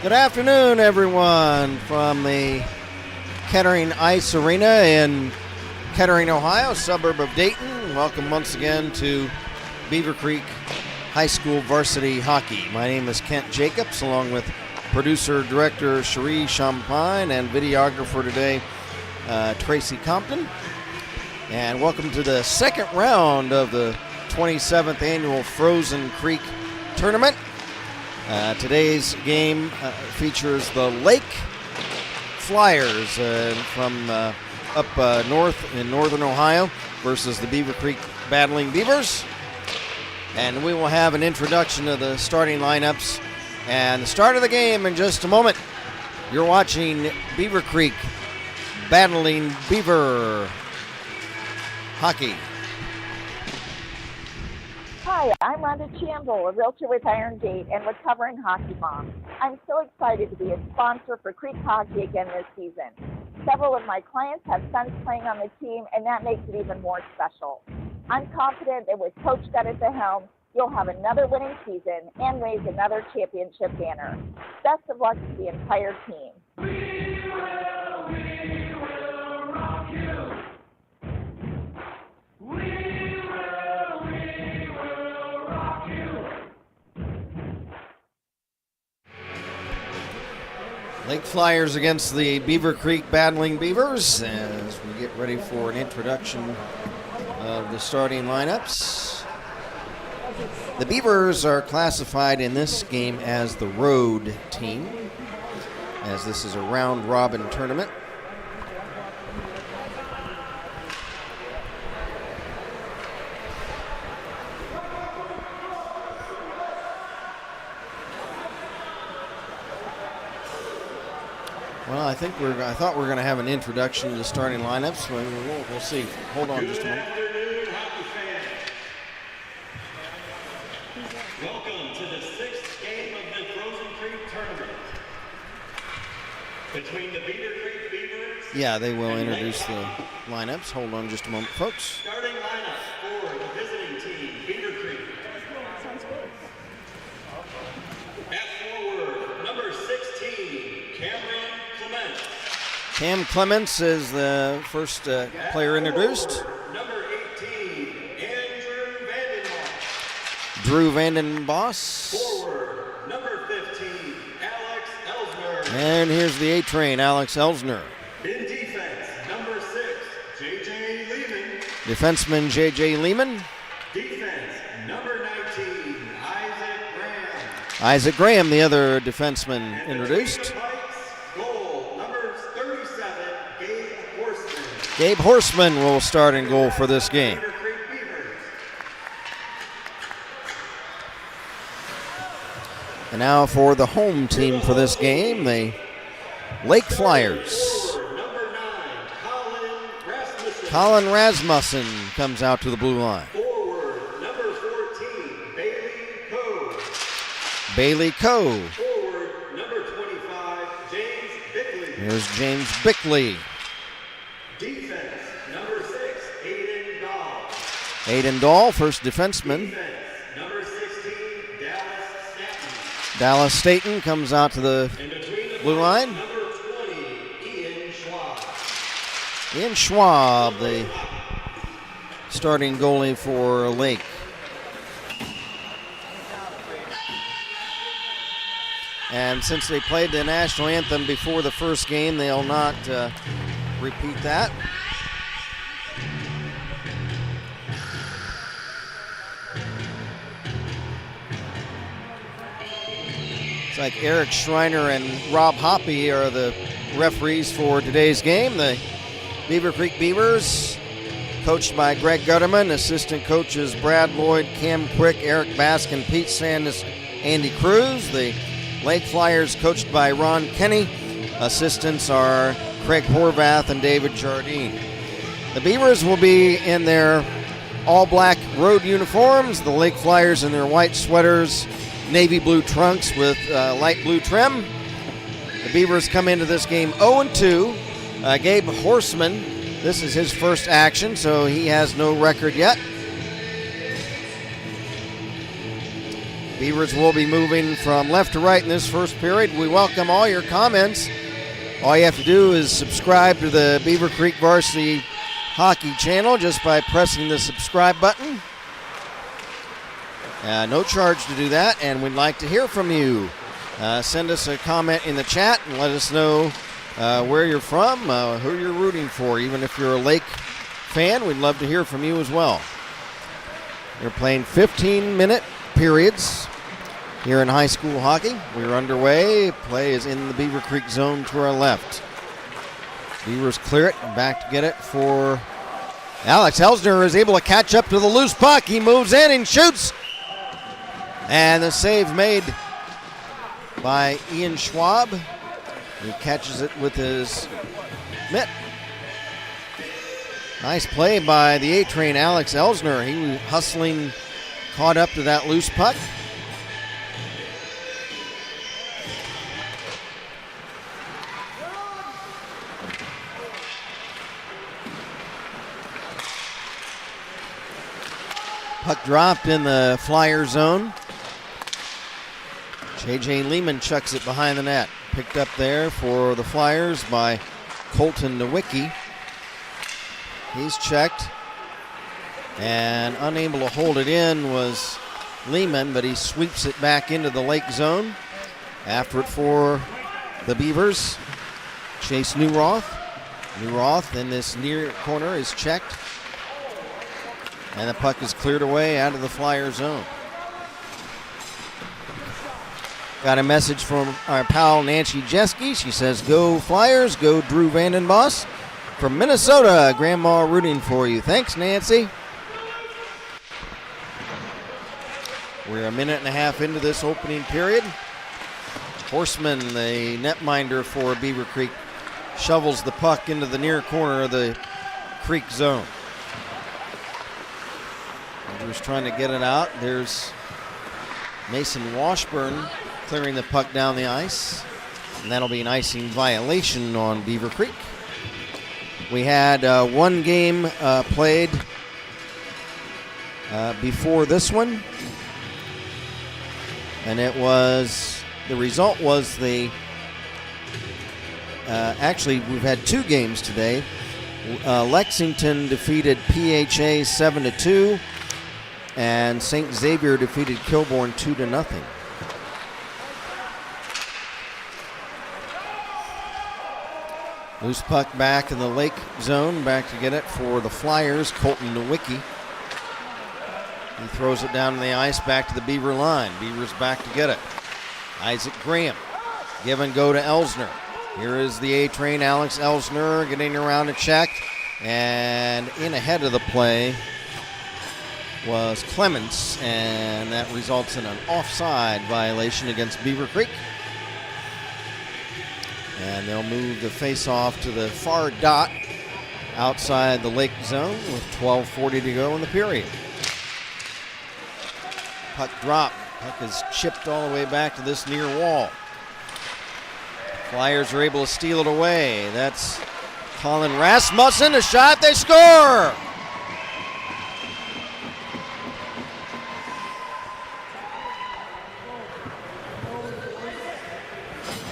Good afternoon, everyone, from the Kettering Ice Arena in Kettering, Ohio, suburb of Dayton. Welcome once again to Beaver Creek High School varsity hockey. My name is Kent Jacobs, along with producer-director Cherie Champagne and videographer today, Tracy Compton. And welcome to the second round of the 27th annual Frozen Creek Tournament. Today's game features the Lake Flyers from up north in northern Ohio versus the Beaver Creek Battling Beavers. And we will have an introduction of the starting lineups and the start of the game in just a moment. You're watching Beaver Creek Battling Beaver hockey. Hi, I'm Rhonda Chamble, a realtor with Iron Gate and recovering hockey mom. I'm so excited to be a sponsor for Creek Hockey again this season. Several of my clients have sons playing on the team, and that makes it even more special. I'm confident that with Coach Gutt at the helm, you'll have another winning season and raise another championship banner. Best of luck to the entire team. We will rock you. We will rock you. Lake Flyers against the Beaver Creek Battling Beavers as we get ready for an introduction of the starting lineups. The Beavers are classified in this game as the road team, as this is a round-robin tournament. Well, I thought we were going to have an introduction to the starting lineups. We'll see. Hold on just a moment. Welcome to the sixth game of the Frozen Creek Tournament between the Beaver Creek Beavers. Yeah, they will introduce the lineups. Hold on just a moment, folks. Starting lineup for the visiting team, Beaver Creek. At forward, number 16, Cameron Clements. Cam Clements is the first player introduced. Number 18, Andrew Vandenbosch. Drew Vandenbosch. Forward, number 15, Alex Elsner. And here's the A-Train, Alex Elsner. In defense, number 6, J.J. Lehman. Defenseman J.J. Lehman. Defense, number 19, Isaac Graham. Isaac Graham, the other defenseman introduced. Pikes, goal, number 37, Gabe Horseman. Gabe Horseman will start in goal for this game. Beaver Creek Beavers. And now for the home team for this game, the Lake Flyers. Forward, number 9, Colin Rasmussen. Colin Rasmussen comes out to the blue line. Forward, number 14, Bailey Coe. Bailey Coe. Forward, number 25, James Bickley. Here's James Bickley. Defense, number 6, Aiden Dahl. Aiden Dahl, first defenseman. Defense, number 16, Dallas Stanton. Dallas Staten comes out to the In between the blue line. number 20, Ian Schwab. Ian Schwab, the starting goalie for Lake. And since they played the national anthem before the first game, they'll not repeat that. It's like Eric Schreiner and Rob Hoppy are the referees for today's game. The Beaver Creek Beavers, coached by Greg Gutterman. Assistant coaches Brad Lloyd, Cam Quick, Eric Baskin, Pete Sandus, Andy Cruz. The Lake Flyers, coached by Ron Kenny. Assistants are Craig Horvath and David Jardine. The Beavers will be in their all-black road uniforms. The Lake Flyers in their white sweaters, navy blue trunks with light blue trim. The Beavers come into this game 0-2. Gabe Horseman, this is his first action, so he has no record yet. Beavers will be moving from left to right in this first period. We welcome all your comments. All you have to do is subscribe to the Beaver Creek Varsity Hockey channel just by pressing the subscribe button. No charge to do that, and we'd like to hear from you. Send us a comment in the chat and let us know where you're from, who you're rooting for. Even if you're a Lake fan, we'd love to hear from you as well. They're playing 15-minute periods here in high school hockey. We're underway. Play is in the Beaver Creek zone to our left. Beavers clear it, back to get it for Alex Elsner is able to catch up to the loose puck. He moves in and shoots. And the save made by Ian Schwab. He catches it with his mitt. Nice play by the A-Train Alex Elsner. He was hustling, caught up to that loose puck. Puck dropped in the Flyer zone. J.J. Lehman chucks it behind the net. Picked up there for the Flyers by Colton Nowicki. He's checked. And unable to hold it in was Lehman, but he sweeps it back into the Lake zone. After it for the Beavers, Chase Newroth. Newroth in this near corner is checked. And the puck is cleared away out of the Flyer zone. Got a message from our pal Nancy Jeske. She says, "Go Flyers, go Drew Vandenboss. From Minnesota, Grandma rooting for you." Thanks, Nancy. We're a minute and a half into this opening period. Horseman, the netminder for Beaver Creek, shovels the puck into the near corner of the Creek zone. Beavers trying to get it out. There's Mason Washburn clearing the puck down the ice, and that'll be an icing violation on Beaver Creek. We had one game played before this one, and the result was actually we've had two games today. Lexington defeated PHA 7-2, and St. Xavier defeated Kilbourne 2-0. Loose puck back in the Lake zone, back to get it for the Flyers, Colton Nowicki. He throws it down the ice back to the Beaver line. Beavers back to get it. Isaac Graham, give and go to Elsner. Here is the A-Train, Alex Elsner, getting around a check, and in ahead of the play was Clements, and that results in an offside violation against Beaver Creek. And they'll move the face-off to the far dot outside the Lake zone with 12:40 to go in the period. Puck drop. Puck is chipped all the way back to this near wall. Flyers are able to steal it away. That's Colin Rasmussen. A shot, they score!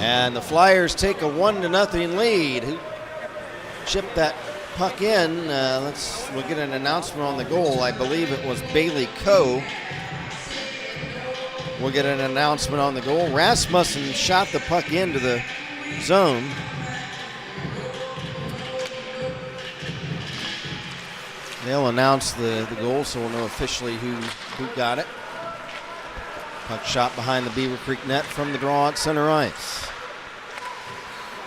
And the Flyers take a 1-0 lead. Who chipped that puck in? We'll get an announcement on the goal. I believe it was Bailey Coe. We'll get an announcement on the goal. Rasmussen shot the puck into the zone. They'll announce the goal, so we'll know officially who got it. Puck shot behind the Beaver Creek net from the draw at center ice.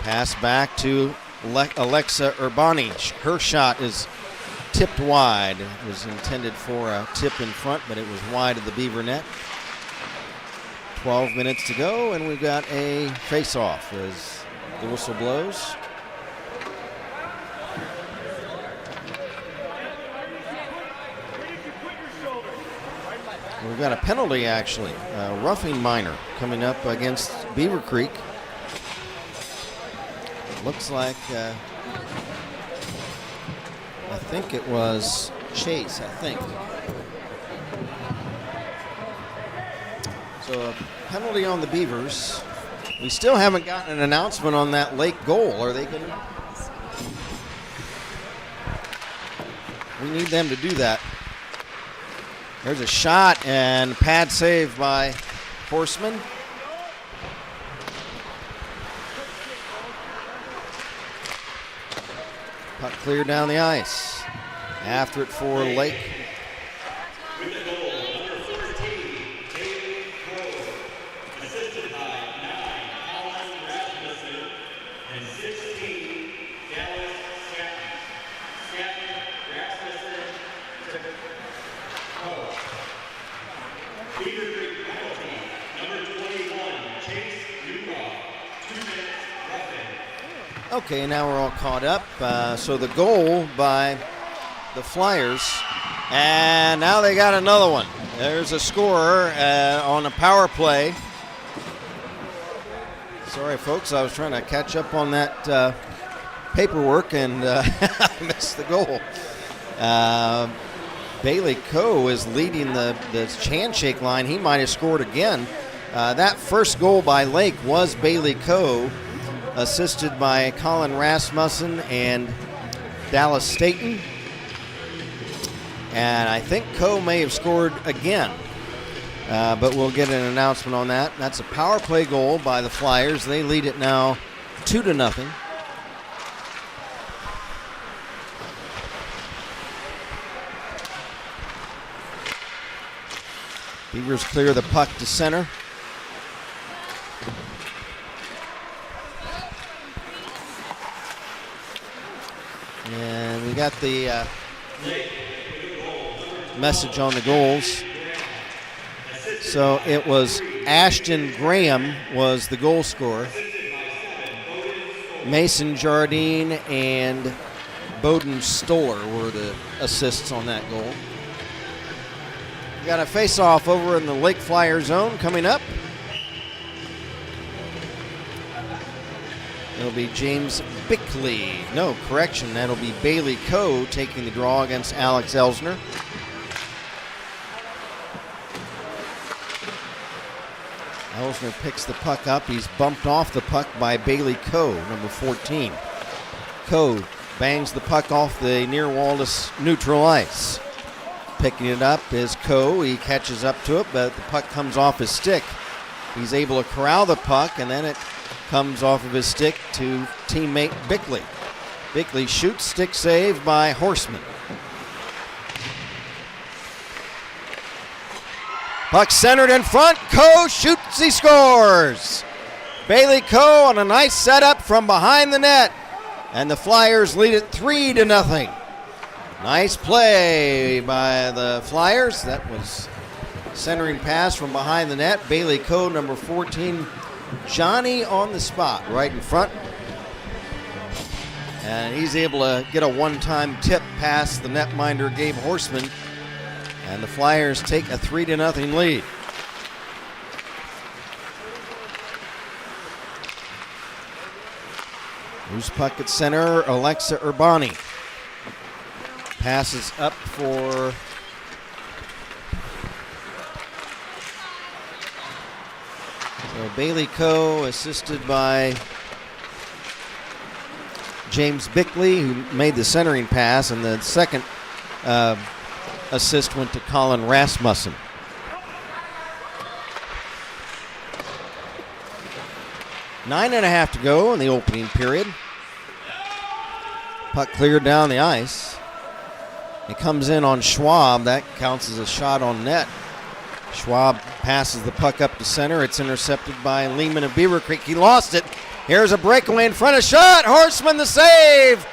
Pass back to Alexa Urbani. Her shot is tipped wide. It was intended for a tip in front, but it was wide of the Beaver net. 12 minutes to go, and we've got a face-off as the whistle blows. We've got a penalty, actually. Roughing minor coming up against Beaver Creek. Looks like, I think it was Chase, So a penalty on the Beavers. We still haven't gotten an announcement on that Lake goal. Are they going to? We need them to do that. There's a shot and pad save by Horseman. Puck cleared down the ice. After it for Lake. With the goal, number 14, Bailey Coe. Assisted by 9, Colin Rasmussen, and 16, Dallas Scatton. Scatton, Rasmussen, to Coe. Beaver Creek penalty, number 21, Chase Newhoff, 2 minutes roughing. Okay, now we're all caught up. So the goal by the Flyers. And now they got another one. There's a scorer on a power play. Sorry, folks, I was trying to catch up on that paperwork and I missed the goal. Bailey Coe is leading the handshake line. He might have scored again. That first goal by Lake was Bailey Coe, assisted by Colin Rasmussen and Dallas Staten. And I think Coe may have scored again, but we'll get an announcement on that. That's a power play goal by the Flyers. They lead it now 2-0. Beavers clear the puck to center. And we got the message on the goals. So it was Ashton Graham was the goal scorer. Mason Jardine and Bowden Stoller were the assists on that goal. We got a face-off over in the Lake Flyer zone coming up. It'll be James Bickley. No, correction, that'll be Bailey Coe taking the draw against Alex Elsner. Elsner picks the puck up. He's bumped off the puck by Bailey Coe, number 14. Coe bangs the puck off the near wall to neutral ice. Picking it up is Coe. He catches up to it, but the puck comes off his stick. He's able to corral the puck, and then it comes off of his stick to teammate Bickley. Bickley shoots, stick save by Horseman. Puck centered in front. Coe shoots, he scores. Bailey Coe on a nice setup from behind the net. And the Flyers lead it 3-0. Nice play by the Flyers. That was centering pass from behind the net. Bailey Coe, number 14. Johnny on the spot right in front. And he's able to get a one-time tip past the netminder Gabe Horseman. And the Flyers take a 3-0 lead. Loose puck at center, Alexa Urbani. Passes up for Bailey Coe, assisted by James Bickley, who made the centering pass, and the second assist went to Colin Rasmussen. Nine and a half to go in the opening period. Puck cleared down the ice. It comes in on Schwab. That counts as a shot on net. Schwab passes the puck up to center. It's intercepted by Lehman of Beaver Creek. He lost it. Here's a breakaway in front of shot. Horseman the save.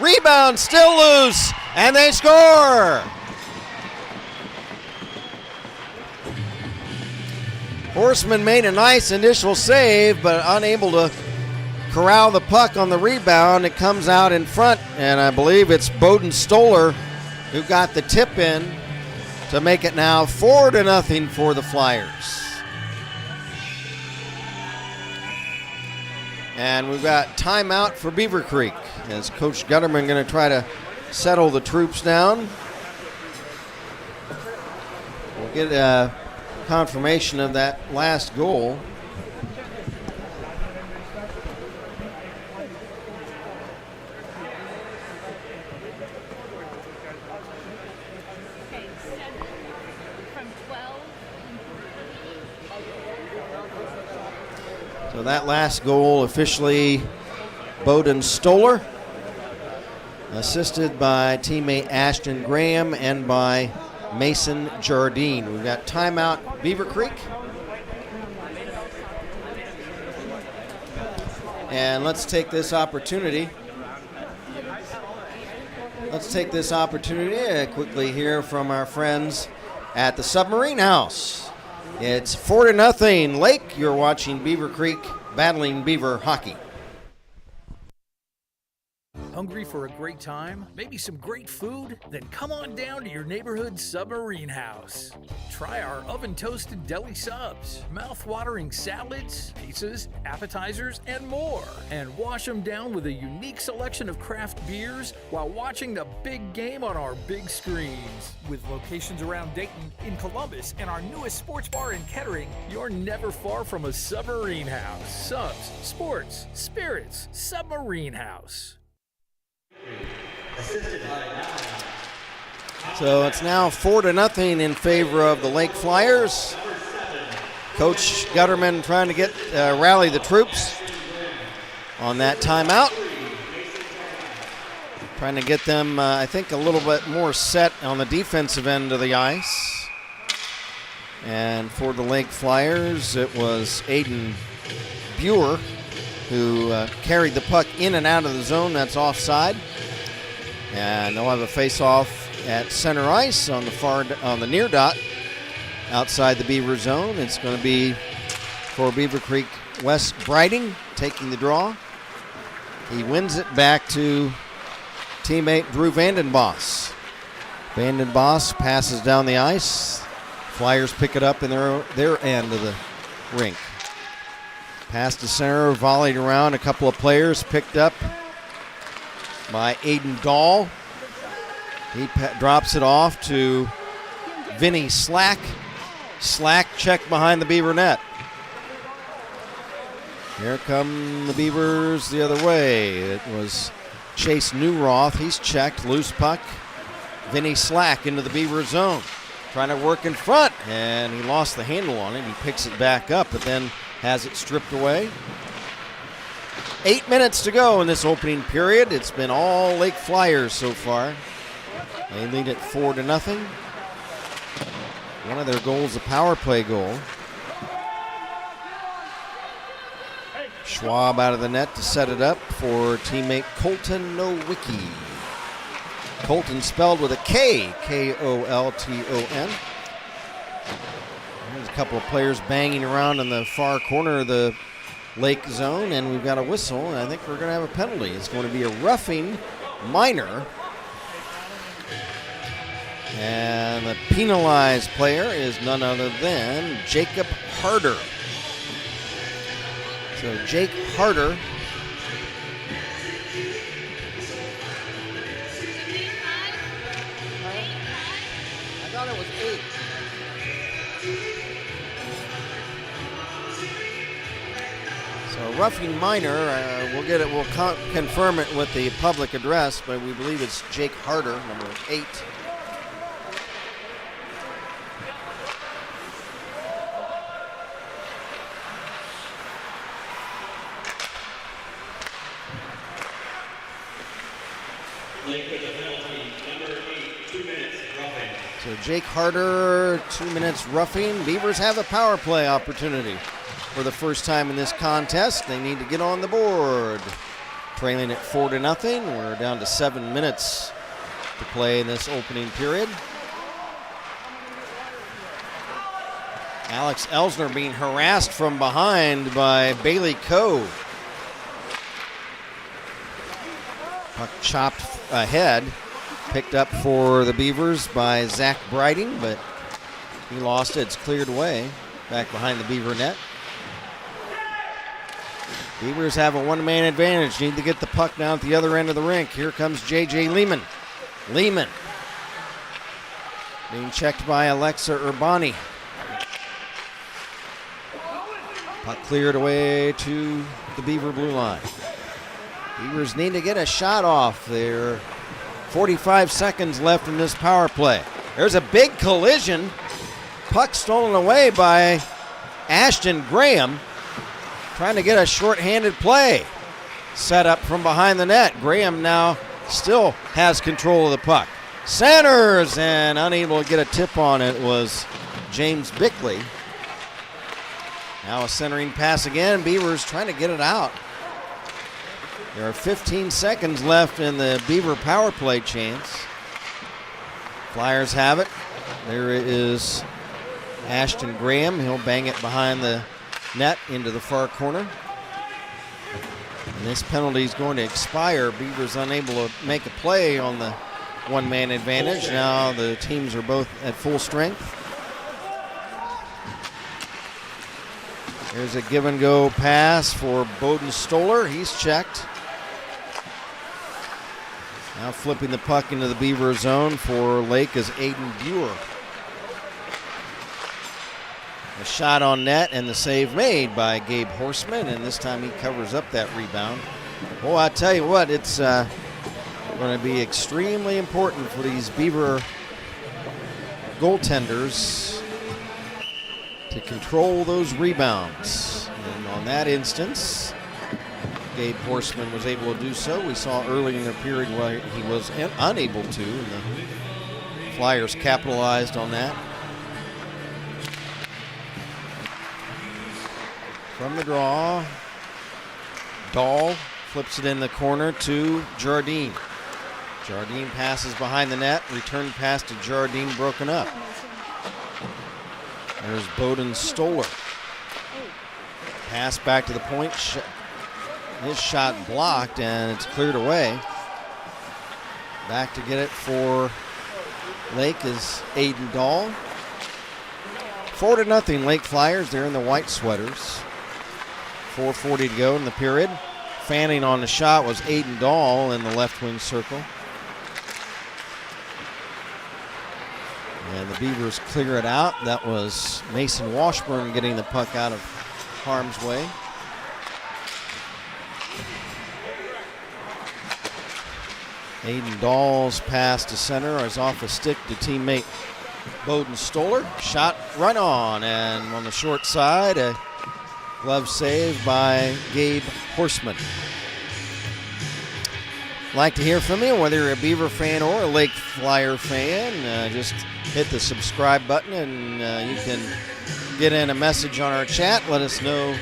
Rebound still loose. And they score. Horseman made a nice initial save, but unable to corral the puck on the rebound. It comes out in front, and I believe it's Bowden Stoller who got the tip in to make it now 4-0 for the Flyers. And we've got timeout for Beaver Creek as Coach Gutterman going to try to settle the troops down. We'll get a confirmation of that last goal. So that last goal officially Bowden Stoller, assisted by teammate Ashton Graham and by Mason Jardine. We've got timeout Beaver Creek. And let's take this opportunity. To quickly hear from our friends at the Submarine House. It's 4-0 Lake. You're watching Beaver Creek battling Beaver hockey. Hungry for a great time? Maybe some great food? Then come on down to your neighborhood Submarine House. Try our oven-toasted deli subs, mouth-watering salads, pizzas, appetizers, and more. And wash them down with a unique selection of craft beers while watching the big game on our big screens. With locations around Dayton, in Columbus, and our newest sports bar in Kettering, you're never far from a Submarine House. Subs, sports, spirits, Submarine House. So it's now 4-0 in favor of the Lake Flyers. Coach Gutterman trying to get rally the troops on that timeout. Trying to get them, I think, a little bit more set on the defensive end of the ice. And for the Lake Flyers, it was Aiden Buer who carried the puck in and out of the zone. That's offside. And they'll have a face-off at center ice on the near dot outside the Beaver zone. It's going to be for Beaver Creek Wes Breiting taking the draw. He wins it back to teammate Drew Vandenboss. Vandenboss passes down the ice. Flyers pick it up in their end of the rink. Pass to center, volleyed around a couple of players, picked up by Aiden Dahl. He drops it off to Vinny Slack. Slack checked behind the Beaver net. Here come the Beavers the other way. It was Chase Newroth. He's checked, loose puck. Vinny Slack into the Beaver zone. Trying to work in front, and he lost the handle on it. He picks it back up, but then has it stripped away. 8 minutes to go in this opening period. It's been all Lake Flyers so far. They lead it 4-0. One of their goals, a power play goal. Schwab out of the net to set it up for teammate Colton Nowicki. Colton spelled with a K, K-O-L-T-O-N. There's a couple of players banging around in the far corner of the Lake zone, and we've got a whistle, and I think we're going to have a penalty. It's going to be a roughing minor. And the penalized player is none other than Jacob Harder. So Jake Harder I thought it was 8. So roughing minor, we'll get it. We'll confirm it with the public address, but we believe it's Jake Harder, number 8. So Jake Harder, 2 minutes roughing. Beavers have a power play opportunity for the first time in this contest. They need to get on the board. Trailing at 4-0. We're down to 7 minutes to play in this opening period. Alex Elsner being harassed from behind by Bailey Coe. Puck chopped ahead. Picked up for the Beavers by Zach Breiting, but he lost it. It's cleared away back behind the Beaver net. Beavers have a one-man advantage. Need to get the puck down at the other end of the rink. Here comes J.J. Lehman. Lehman being checked by Alexa Urbani. Puck cleared away to the Beaver blue line. Beavers need to get a shot off. There 45 seconds left in this power play. There's a big collision. Puck stolen away by Ashton Graham, trying to get a shorthanded play. Set up from behind the net. Graham now still has control of the puck. Centers, and unable to get a tip on it was James Bickley. Now a centering pass again. Beavers trying to get it out. There are 15 seconds left in the Beaver power play chance. Flyers have it. There is Ashton Graham. He'll bang it behind the net into the far corner. And this penalty is going to expire. Beavers unable to make a play on the one-man advantage. Now the teams are both at full strength. There's a give-and-go pass for Bowden Stoller. He's checked. Now flipping the puck into the Beaver zone for Lake is Aiden Buer. A shot on net and the save made by Gabe Horseman, and this time he covers up that rebound. Well, I tell you what, it's going to be extremely important for these Beaver goaltenders to control those rebounds. And on that instance, Gabe Horseman was able to do so. We saw early in the period where he was unable to, and the Flyers capitalized on that. From the draw, Dahl flips it in the corner to Jardine. Jardine passes behind the net. Return pass to Jardine broken up. There's Bowden Stoller. Pass back to the point. His shot blocked, and it's cleared away. Back to get it for Lake is Aiden Dahl. 4-0 Lake Flyers. They're in the white sweaters. 4:40 to go in the period. Fanning on the shot was Aiden Dahl in the left wing circle. And the Beavers clear it out. That was Mason Washburn getting the puck out of harm's way. Aiden Dahl's pass to center is off a stick to teammate Bowden Stoller. Shot right on, and on the short side, a glove save by Gabe Horseman. Like to hear from you, whether you're a Beaver fan or a Lake Flyer fan. Just hit the subscribe button and you can get in a message on our chat. Let us know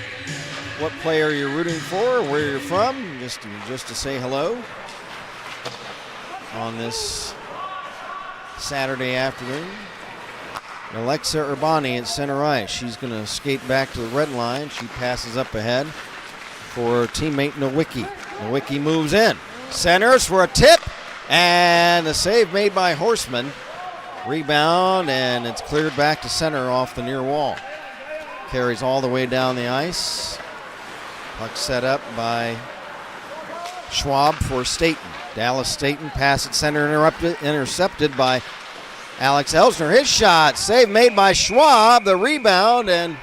what player you're rooting for, where you're from, just to say hello on this Saturday afternoon. Alexa Urbani at center ice. She's going to skate back to the red line. She passes up ahead for teammate Nowicki. Nowicki moves in. Centers for a tip, and the save made by Horseman. Rebound, and it's cleared back to center off the near wall. Carries all the way down the ice. Puck set up by Schwab for Staten. Dallas Staten pass at center, intercepted by Alex Elsner. His shot, save made by Schwab. The rebound, and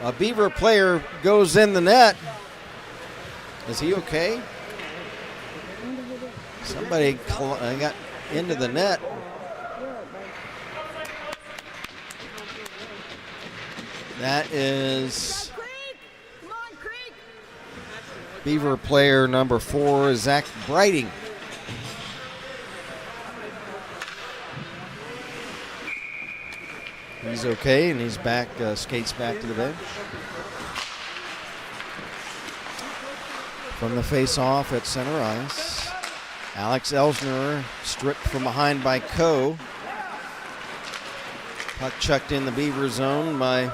a Beaver player goes in the net. Is he okay? Somebody got into the net. That is Beaver player number 4, Zach Brighting. He's okay, and he's back, skates back to the bench. From the face-off at center ice, Alex Elsner stripped from behind by Coe. Puck chucked in the Beaver zone by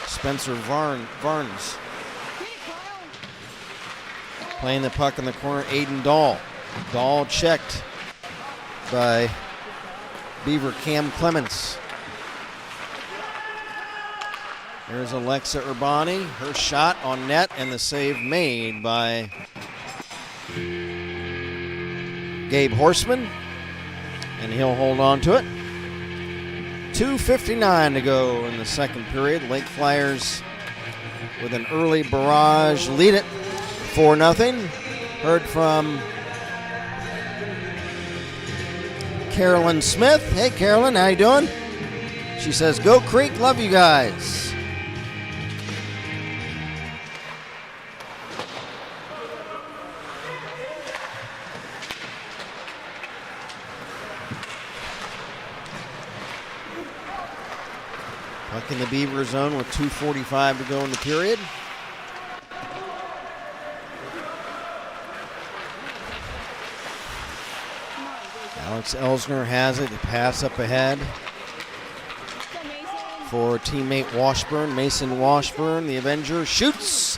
Spencer Varnes. Playing the puck in the corner, Aiden Dahl. Dahl checked by Beaver Cam Clements. There's Alexa Urbani, her shot on net, and the save made by Gabe Horseman, and he'll hold on to it. 2:59 to go in the second period. Lake Flyers with an early barrage lead it 4-0. Heard from Carolyn Smith. Hey Carolyn, how you doing? She says, "Go Creek, love you guys." Puck in the Beaver zone with 2:45 to go in the period. Alex Elsner has it. The pass up ahead for teammate Washburn. Mason Washburn, the Avenger, shoots.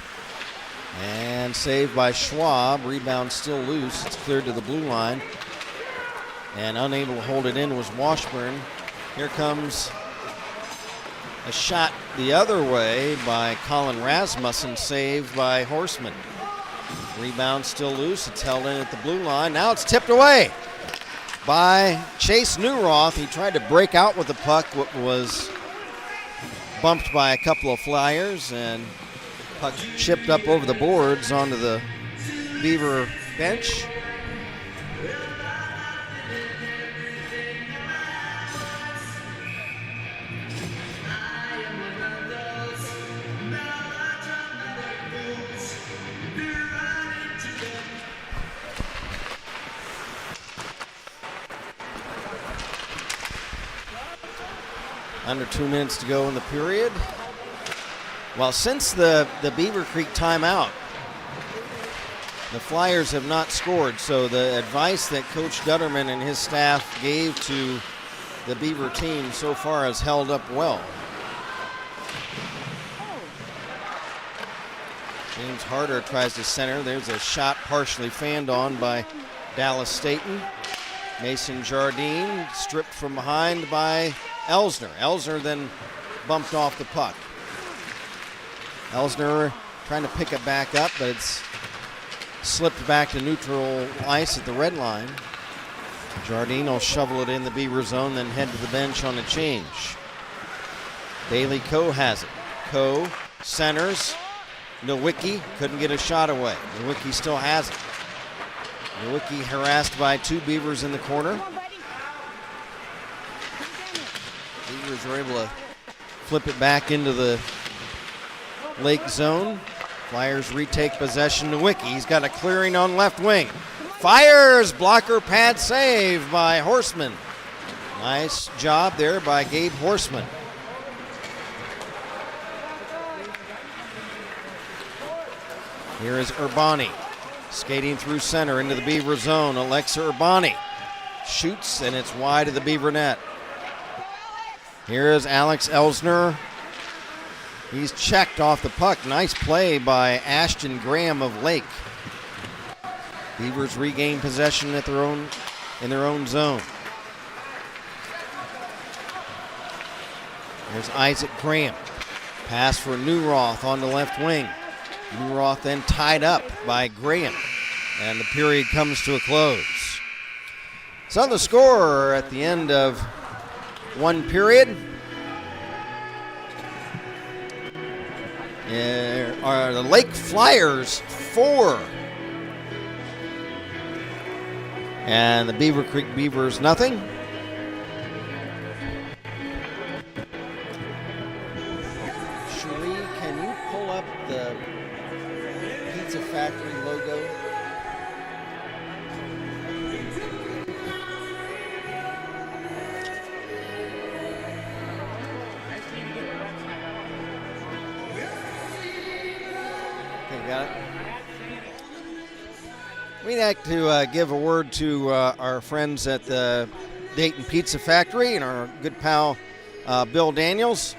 And saved by Schwab. Rebound still loose. It's cleared to the blue line. And unable to hold it in was Washburn. Here comes a shot the other way by Colin Rasmussen, saved by Horseman. Rebound still loose. It's held in at the blue line. Now it's tipped away by Chase Newroth. He tried to break out with the puck, but was bumped by a couple of Flyers, and puck chipped up over the boards onto the Beaver bench. Under 2 minutes to go in the period. Well, since the Beaver Creek timeout, the Flyers have not scored, so the advice that Coach Dutterman and his staff gave to the Beaver team so far has held up well. James Harder tries to center. There's a shot partially fanned on by Dallas Staten. Mason Jardine stripped from behind by Elsner. Elsner then bumped off the puck. Elsner trying to pick it back up, but it's slipped back to neutral ice at the red line. Jardine will shovel it in the Beaver zone, then head to the bench on a change. Bailey Coe has it. Coe centers. Nowicki couldn't get a shot away. Nowicki still has it. Nowicki harassed by two Beavers in the corner. Beavers are able to flip it back into the Lake zone. Flyers retake possession. Nowicki, he's got a clearing on left wing. Fires, blocker pad save by Horseman. Nice job there by Gabe Horseman. Here is Urbani skating through center into the Beaver zone. Alexa Urbani shoots, and it's wide of the Beaver net. Here is Alex Elsner. He's checked off the puck. Nice play by Ashton Graham of Lake. Beavers regain possession at in their own zone. There's Isaac Graham. Pass for Newroth on the left wing. Newroth then tied up by Graham, and the period comes to a close. So the score at the end of one period are the Lake Flyers 4 and the Beaver Creek Beavers nothing. Cherie, can you pull up the Pizza Factory logo? Okay, got it. We'd like to give a word to our friends at the Dayton Pizza Factory and our good pal Bill Daniels.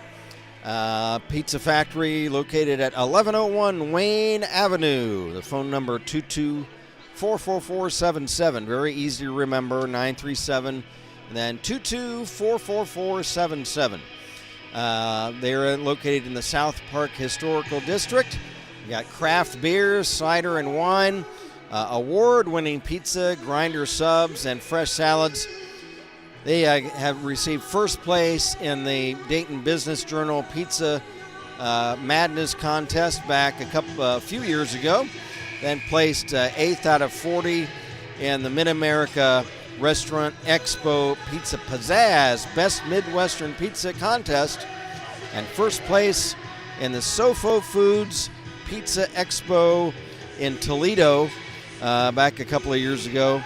Pizza Factory located at 1101 Wayne Avenue. The phone number 2244477. Very easy to remember, 937 and then 2244477. They're located in the South Park Historical District. You got craft beers, cider, and wine, award-winning pizza, grinder subs, and fresh salads. They have received first place in the Dayton Business Journal Pizza Madness contest back a few years ago. Then placed 8th out of 40 in the Mid-America Restaurant Expo Pizza Pizzazz Best Midwestern Pizza Contest, and first place in the Sofo Foods Pizza Expo in Toledo back a couple of years ago.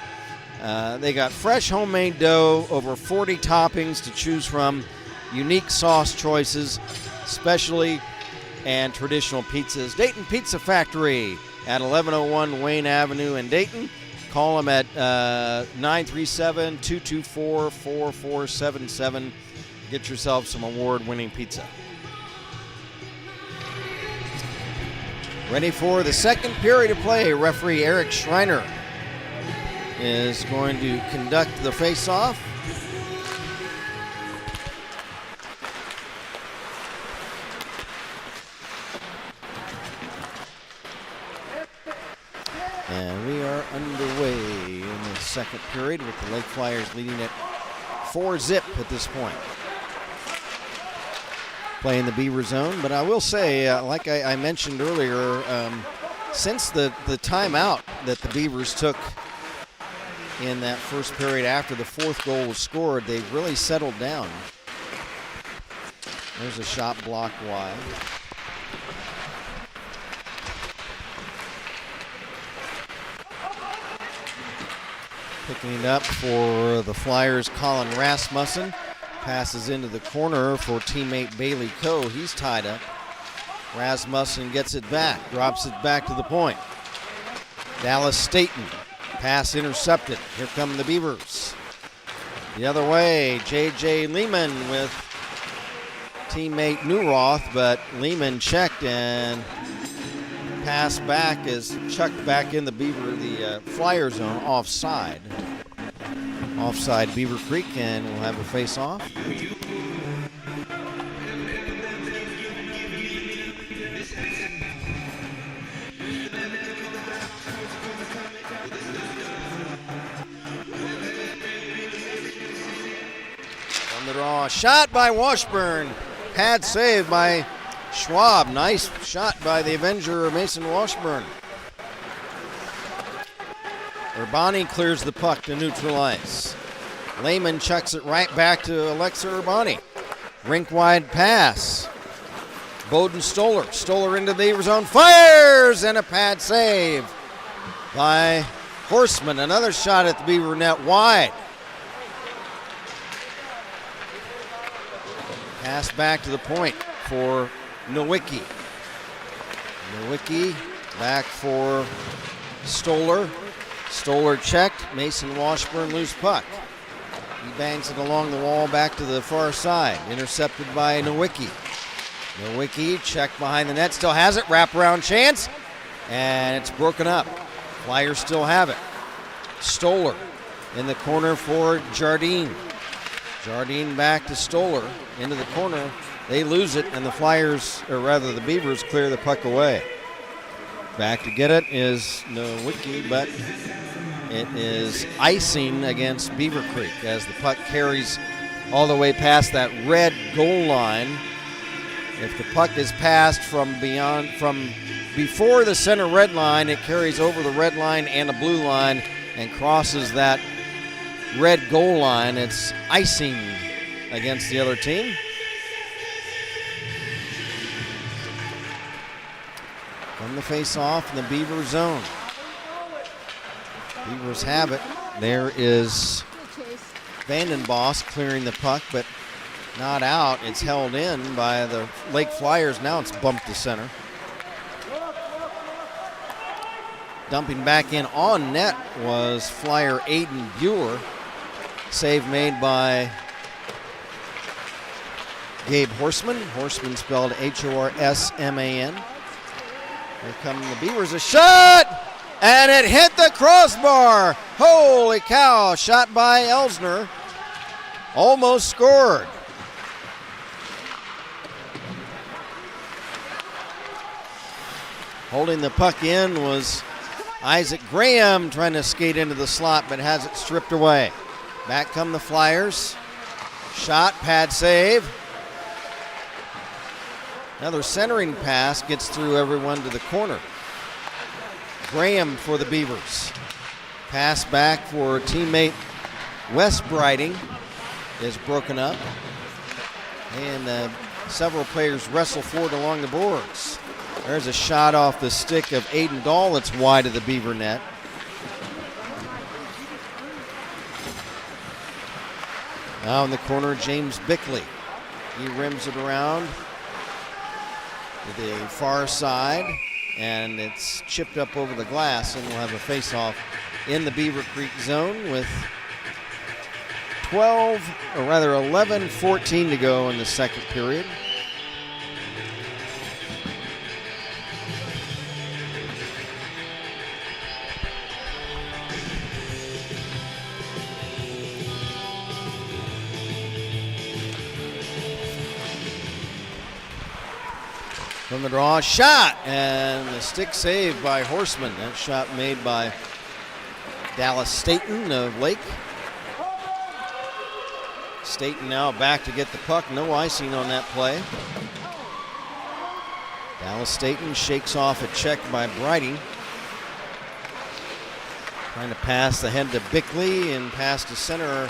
They got fresh homemade dough, over 40 toppings to choose from, unique sauce choices, specialty and traditional pizzas. Dayton Pizza Factory at 1101 Wayne Avenue in Dayton. Call them at 937-224-4477. Get yourself some award-winning pizza. Ready for the second period of play. Referee Eric Schreiner is going to conduct the face-off. And we are underway in the second period with the Lake Flyers leading at 4-0 at this point. Playing the Beaver zone, but I will say, like I mentioned earlier, since the timeout that the Beavers took in that first period after the fourth goal was scored, they've really settled down. There's a shot blocked wide. Picking it up for the Flyers, Colin Rasmussen. Passes into the corner for teammate Bailey Coe. He's tied up. Rasmussen gets it back, drops it back to the point. Dallas Staten, pass intercepted. Here come the Beavers. The other way, J.J. Lehman with teammate Newroth, but Lehman checked and pass back is chucked back in the Flyer zone offside. Offside Beaver Creek, and we'll have a face-off. On the draw, shot by Washburn. Pad save by Schwab. Nice shot by the Avenger, Mason Washburn. Urbani clears the puck to neutral ice. Lehman chucks it right back to Alexa Urbani. Rink-wide pass. Bowden Stoller. Stoller into the Beaver zone. Fires! And a pad save by Horseman. Another shot at the Beaver net wide. Pass back to the point for Nowicki. Nowicki back for Stoller. Stoller checked. Mason Washburn loose puck. He bangs it along the wall back to the far side. Intercepted by Nowicki. Nowicki checked behind the net. Still has it. Wraparound chance. And it's broken up. Flyers still have it. Stoller in the corner for Jardine. Jardine back to Stoller into the corner. They lose it, and the Flyers, or rather the Beavers, clear the puck away. Back to get it is Nowicki, but it is icing against Beaver Creek as the puck carries all the way past that red goal line. If the puck is passed from before the center red line, it carries over the red line and the blue line and crosses that red goal line. It's icing against the other team. From the face-off in the Beaver zone. Beavers have it. There is Vandenbosch clearing the puck, but not out. It's held in by the Lake Flyers. Now it's bumped to center. Dumping back in on net was Flyer Aiden Buer. Save made by Gabe Horseman. Horseman spelled Horsman. Here come the Beavers. A shot! And it hit the crossbar. Holy cow. Shot by Elsner. Almost scored. Holding the puck in was Isaac Graham, trying to skate into the slot, but has it stripped away. Back come the Flyers. Shot, pad save. Another centering pass gets through everyone to the corner. Graham for the Beavers. Pass back for teammate Wes Breiting is broken up. And several players wrestle forward along the boards. There's a shot off the stick of Aiden Dahl that's wide of the Beaver net. Now in the corner, James Bickley. He rims it around to the far side, and it's chipped up over the glass, and we'll have a face-off in the Beaver Creek zone with 11:14 to go in the second period. From the draw, shot, and the stick saved by Horseman. That shot made by Dallas Staten of Lake. Staten now back to get the puck. No icing on that play. Dallas Staten shakes off a check by Breiting. Trying to pass the head to Bickley and pass to center.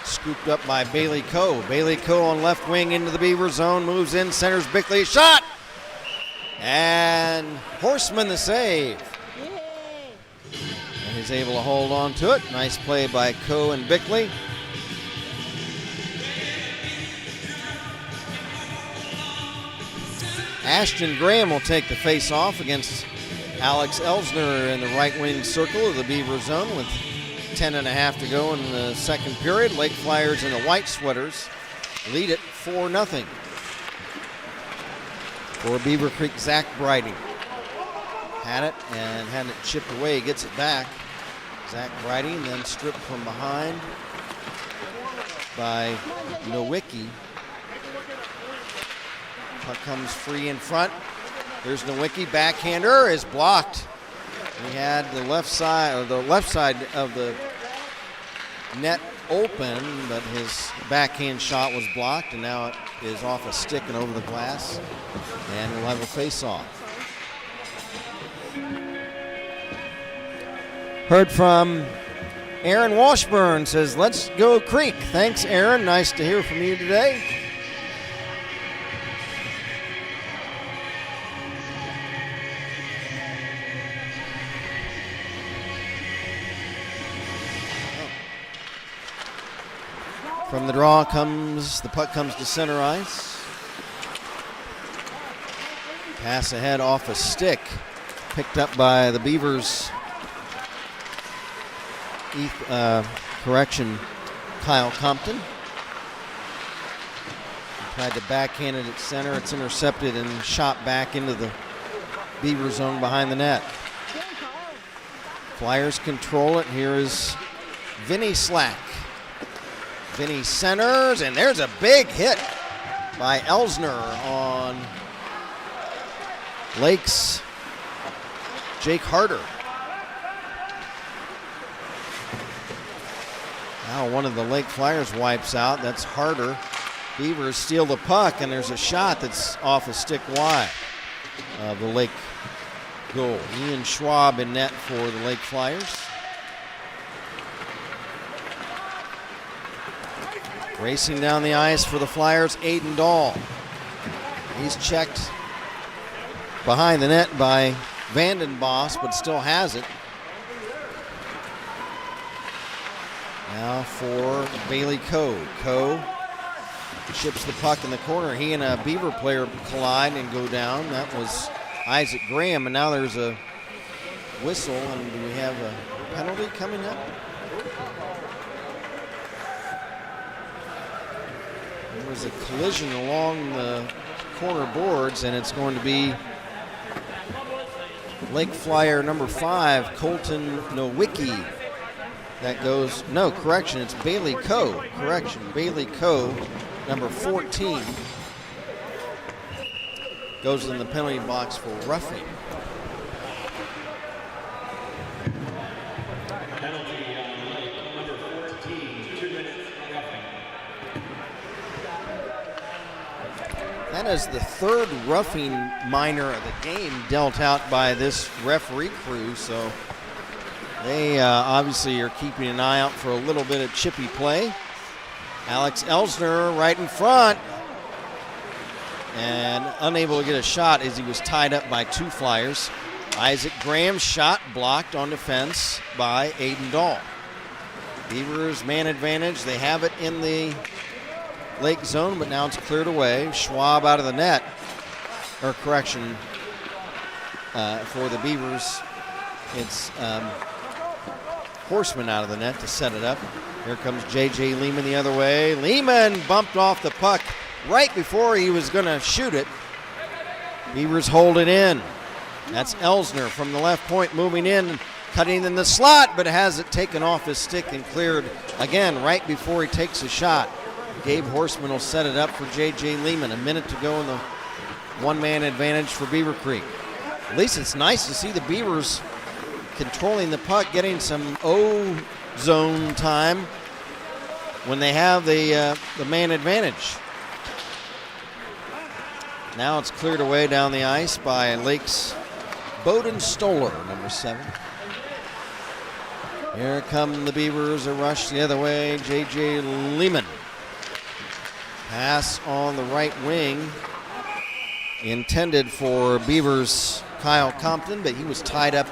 Scooped up by Bailey Coe. Bailey Coe on left wing into the Beaver zone. Moves in, centers Bickley. Shot! And Horseman the save. And he's able to hold on to it. Nice play by Coe and Bickley. Ashton Graham will take the face-off against Alex Elsner in the right wing circle of the Beaver zone with 10.5 to go in the second period. Lake Flyers in the white sweaters lead it 4-0. For Beaver Creek, Zach Breiting. Had it and had it chipped away, gets it back. Zach Breiting then stripped from behind by Nowicki. Puck comes free in front. There's Nowicki, backhander is blocked. He had the left side of the net open, but his backhand shot was blocked, and now it is off a stick and over the glass, and we'll have a face-off. Heard from Aaron Washburn, says, "Let's go Creek." Thanks, Aaron. Nice to hear from you today. From the draw the puck comes to center ice. Pass ahead off a stick, picked up by the Beavers. Kyle Compton. Tried to backhand it at center. It's intercepted and shot back into the Beaver zone behind the net. Flyers control it. Here is Vinny Slack. Vinny centers, and there's a big hit by Elsner on Lake's Jake Harder. Now one of the Lake Flyers wipes out. That's Harder. Beavers steal the puck, and there's a shot that's off a stick wide of the Lake goal. Ian Schwab in net for the Lake Flyers. Racing down the ice for the Flyers, Aiden Dahl. He's checked behind the net by Vandenbos, but still has it. Now for Bailey Coe. Coe chips the puck in the corner. He and a Beaver player collide and go down. That was Isaac Graham, and now there's a whistle, and do we have a penalty coming up? There was a collision along the corner boards, and it's going to be Lake Flyer number 5, Colton Nowicki. That goes, no, correction, it's Bailey Coe. Correction, Bailey Coe, number 14, goes in the penalty box for roughing. Penalty on number 14, That is the third roughing minor of the game dealt out by this referee crew, so they obviously are keeping an eye out for a little bit of chippy play. Alex Elsner right in front and unable to get a shot as he was tied up by two Flyers. Isaac Graham's shot blocked on defense by Aiden Dahl. Beavers man advantage. They have it in the Lake zone, but now it's cleared away. Schwab out of the net, or correction, for the Beavers. It's Horseman out of the net to set it up. Here comes J.J. Lehman the other way. Lehman bumped off the puck right before he was going to shoot it. Beavers hold it in. That's Elsner from the left point moving in, cutting in the slot, but has it taken off his stick and cleared again right before he takes a shot. Gabe Horseman will set it up for J.J. Lehman. A minute to go in the one-man advantage for Beaver Creek. At least it's nice to see the Beavers controlling the puck, getting some O-zone time when they have the man advantage. Now it's cleared away down the ice by Lake's Bowden Stoller, number 7. Here come the Beavers, a rush the other way. J.J. Lehman. Pass on the right wing, intended for Beavers' Kyle Compton, but he was tied up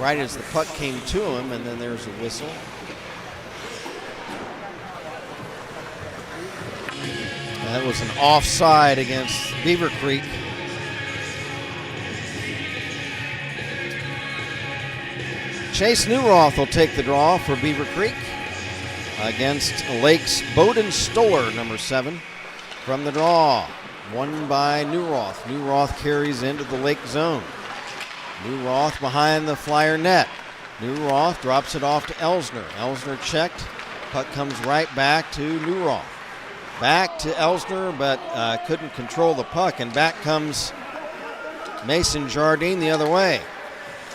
right as the puck came to him, and then there's a whistle. That was an offside against Beaver Creek. Chase Newroth will take the draw for Beaver Creek against Lake's Bowden Stoller, number 7. From the draw, won by Newroth. Newroth carries into the Lake zone. Newroth behind the Flyer net. Newroth drops it off to Elsner. Elsner checked. Puck comes right back to Newroth. Back to Elsner, but couldn't control the puck, and back comes Mason Jardine the other way.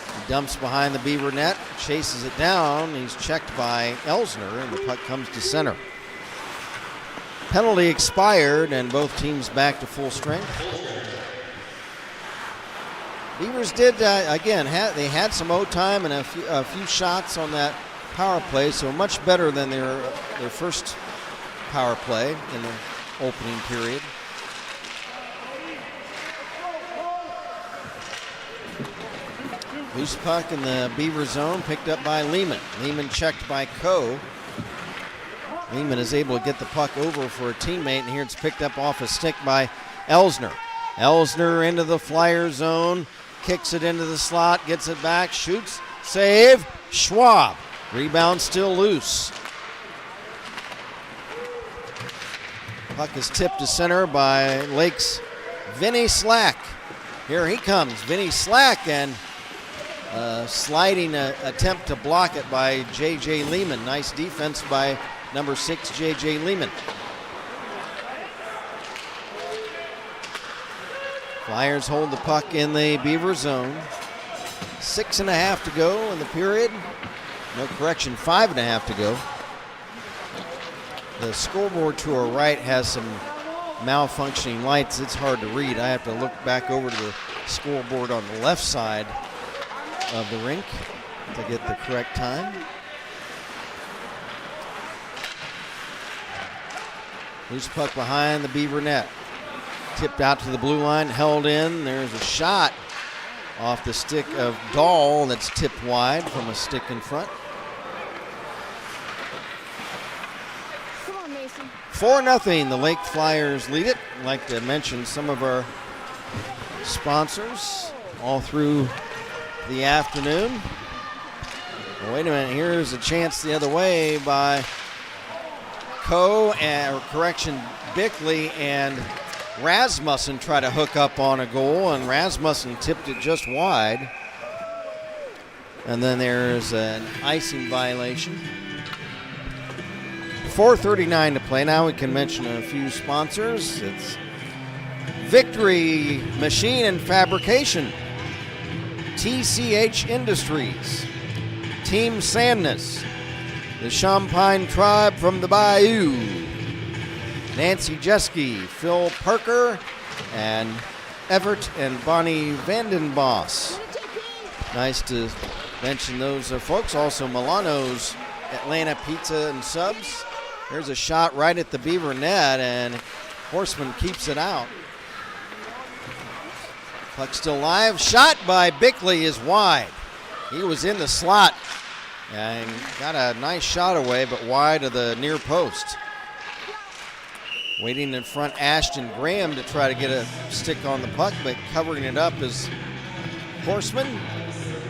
He dumps behind the Beaver net, chases it down. He's checked by Elsner, and the puck comes to center. Penalty expired, and both teams back to full strength. Beavers did, again, they had some O-time and a few shots on that power play, so much better than their first power play in the opening period. Loose puck in the Beaver zone, picked up by Lehman. Lehman checked by Coe. Lehman is able to get the puck over for a teammate, and here it's picked up off a stick by Elsner. Elsner into the Flyer zone, kicks it into the slot, gets it back, shoots, save, Schwab. Rebound still loose. Puck is tipped to center by Lake's Vinny Slack. Here he comes, Vinny Slack, and sliding attempt to block it by J.J. Lehman. Nice defense by number 6, J.J. Lehman. Flyers hold the puck in the Beaver zone. 6.5 to go in the period. No correction, 5.5 to go. The scoreboard to our right has some malfunctioning lights. It's hard to read. I have to look back over to the scoreboard on the left side of the rink to get the correct time. Loose puck behind the Beaver net. Tipped out to the blue line, held in. There's a shot off the stick of Dahl that's tipped wide from a stick in front. Come on, Mason. 4-0, the Lake Flyers lead it. I'd like to mention some of our sponsors all through the afternoon. Oh, wait a minute, here's a chance the other way by Bickley and Rasmussen try to hook up on a goal, and Rasmussen tipped it just wide. And then there's an icing violation. 4:39 to play. Now we can mention a few sponsors. It's Victory Machine and Fabrication, TCH Industries, Team Sandness, the Champagne Tribe from the Bayou, Nancy Jeske, Phil Parker, and Everett and Bonnie Vandenbos. Nice to mention those folks. Also Milano's Atlanta Pizza and Subs. There's a shot right at the Beaver net, and Horseman keeps it out. Puck still live. Shot by Bickley is wide. He was in the slot and got a nice shot away, but wide of the near post. Waiting in front, Ashton Graham to try to get a stick on the puck, but covering it up is Horseman.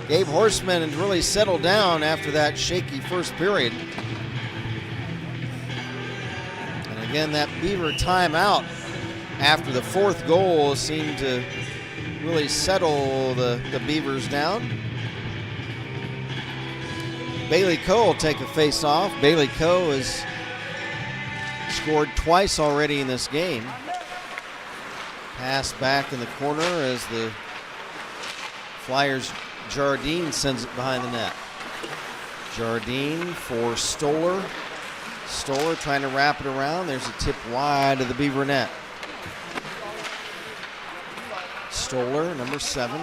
Gabe Horseman has really settled down after that shaky first period. And again, that Beaver timeout after the fourth goal seemed to really settle the Beavers down. Bailey Coe will take a face-off. Bailey Coe has scored twice already in this game. Pass back in the corner as the Flyers' Jardine sends it behind the net. Jardine for Stoller. Stoller trying to wrap it around. There's a tip wide of the Beaver net. Stoller, number 7.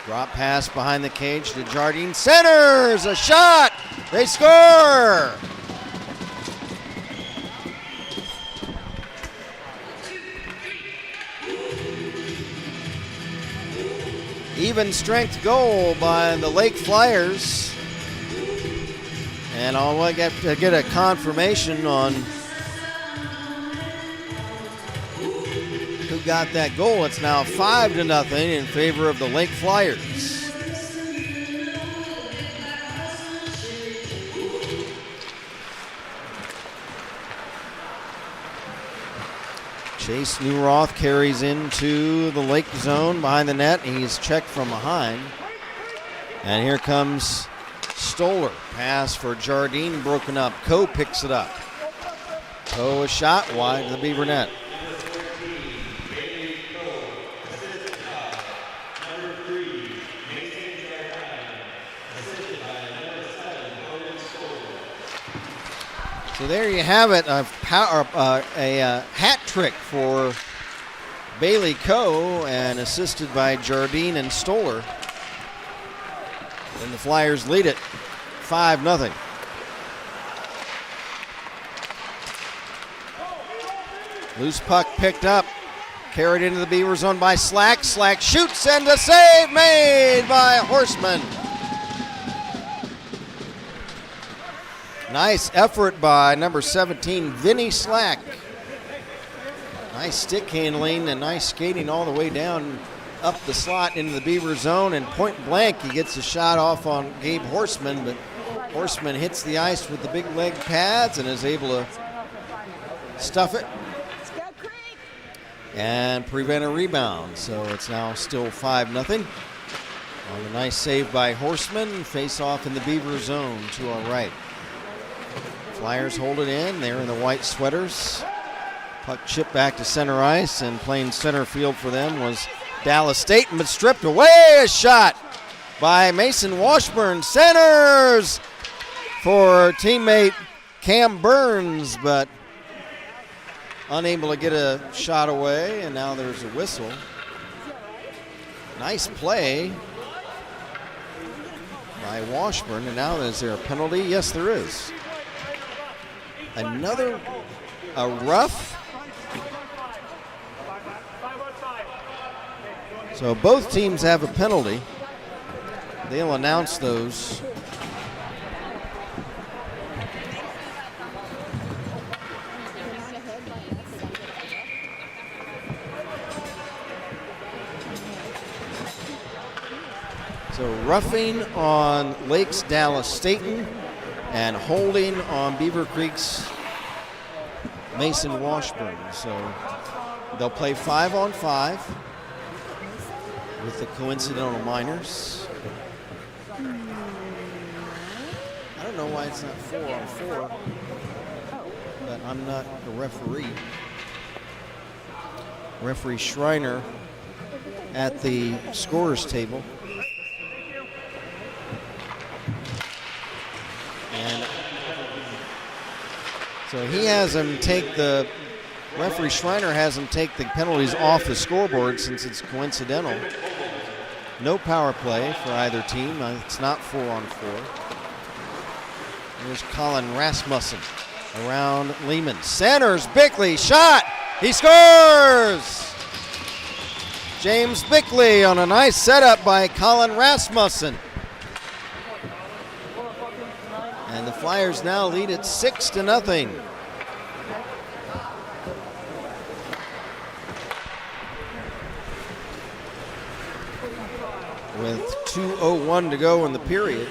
Drop pass behind the cage to Jardine. Centers a shot. They score. Even strength goal by the Lake Flyers. And I'll get a confirmation on who got that goal. It's now 5-0 in favor of the Lake Flyers. Chase Newroth carries into the Lake zone behind the net. He's checked from behind. And here comes Stoller. Pass for Jardine, broken up. Coe picks it up. Coe a shot wide to the Beaver net. So there you have it, a hat trick for Bailey Coe, and assisted by Jardine and Stoller. And the Flyers lead it 5-0. Loose puck picked up, carried into the Beaver zone by Slack. Slack shoots, and a save made by Horseman. Nice effort by number 17, Vinny Slack. Nice stick handling and nice skating all the way down up the slot into the Beaver zone, and point blank he gets a shot off on Gabe Horseman, but Horseman hits the ice with the big leg pads and is able to stuff it and prevent a rebound. So it's now still 5-0. On a nice save by Horseman, face off in the Beaver zone to our right. Flyers hold it in. They're in the white sweaters. Puck chipped back to center ice, and playing center field for them was Dallas State, but stripped away. A shot by Mason Washburn. Centers for teammate Cam Burns, but unable to get a shot away, and now there's a whistle. Nice play by Washburn, and now is there a penalty? Yes, there is. Another rough. So both teams have a penalty. They'll announce those. So roughing on Lake's Dallas Staten and holding on Beaver Creek's Mason Washburn. So they'll play 5-on-5 with the coincidental minors. I don't know why it's not 4-on-4, but I'm not a referee. Referee Schreiner at the scorer's table. And so he has him take the Referee Schreiner has him take the penalties off the scoreboard since it's coincidental. No power play for either team. It's not 4-on-4. Here's Colin Rasmussen around Lehman. Centers, Bickley, shot! He scores! James Bickley on a nice setup by Colin Rasmussen. And the Flyers now lead it 6-0. With 2:01 to go in the period.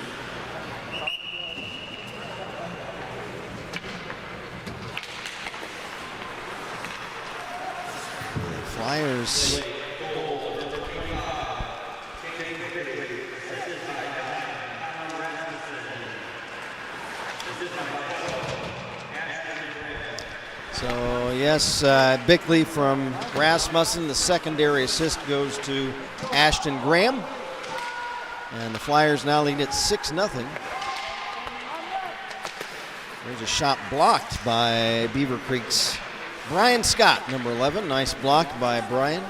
The Flyers So yes, Bickley from Rasmussen. The secondary assist goes to Ashton Graham. And the Flyers now lead it 6-0. There's a shot blocked by Beaver Creek's Brian Scott, number 11. Nice block by Brian.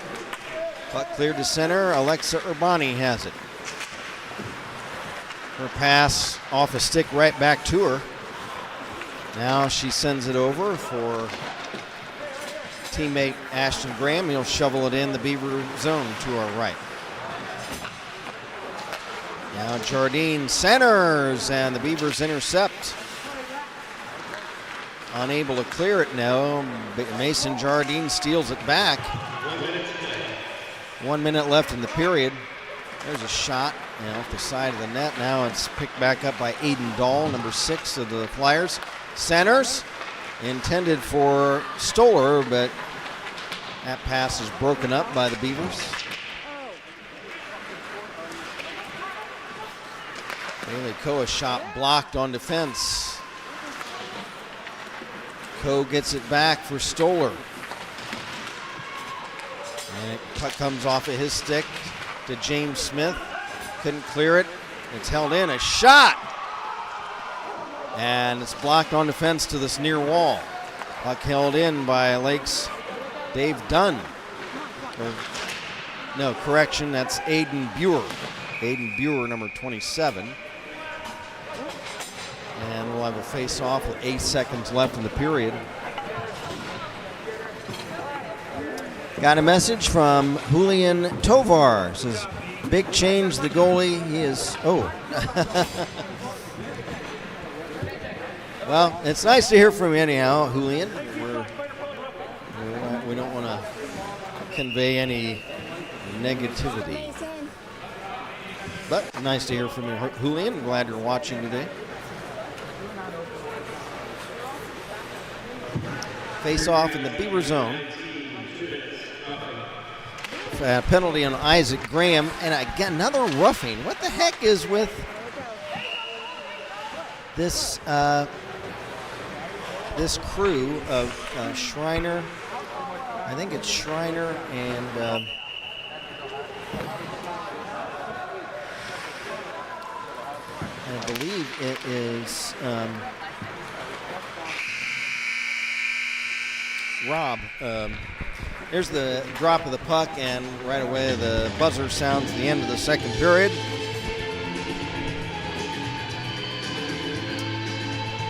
Puck cleared to center. Alexa Urbani has it. Her pass off a stick right back to her. Now she sends it over for teammate Ashton Graham. He'll shovel it in the Beaver zone to our right. Now Jardine centers, and the Beavers intercept. Unable to clear it now. Mason Jardine steals it back. 1 minute left in the period. There's a shot off the side of the net. Now it's picked back up by Aiden Dahl, number 6 of the Flyers. Centers, intended for Stoller, but that pass is broken up by the Beavers. Bailey Coe, a shot blocked on defense. Coe gets it back for Stoller. And it comes off of his stick to James Smith. Couldn't clear it. It's held in. A shot! And it's blocked on defense to this near wall. Puck held in by Lake's Dave Dunn. No, correction, that's Aiden Buer. Aiden Buer, number 27. And we'll have a face-off with 8 seconds left in the period. Got a message from Julian Tovar. Says, big change, the goalie. He is, Well, it's nice to hear from you anyhow, Julian. We don't want to convey any negativity. But nice to hear from you, Julian. Glad you're watching today. Face off in the Beaver zone. Penalty on Isaac Graham. And again, another roughing. What the heck is with this this crew of Schreiner? I think it's Schreiner and I believe it is Rob. Here's the drop of the puck, and right away the buzzer sounds the end of the second period.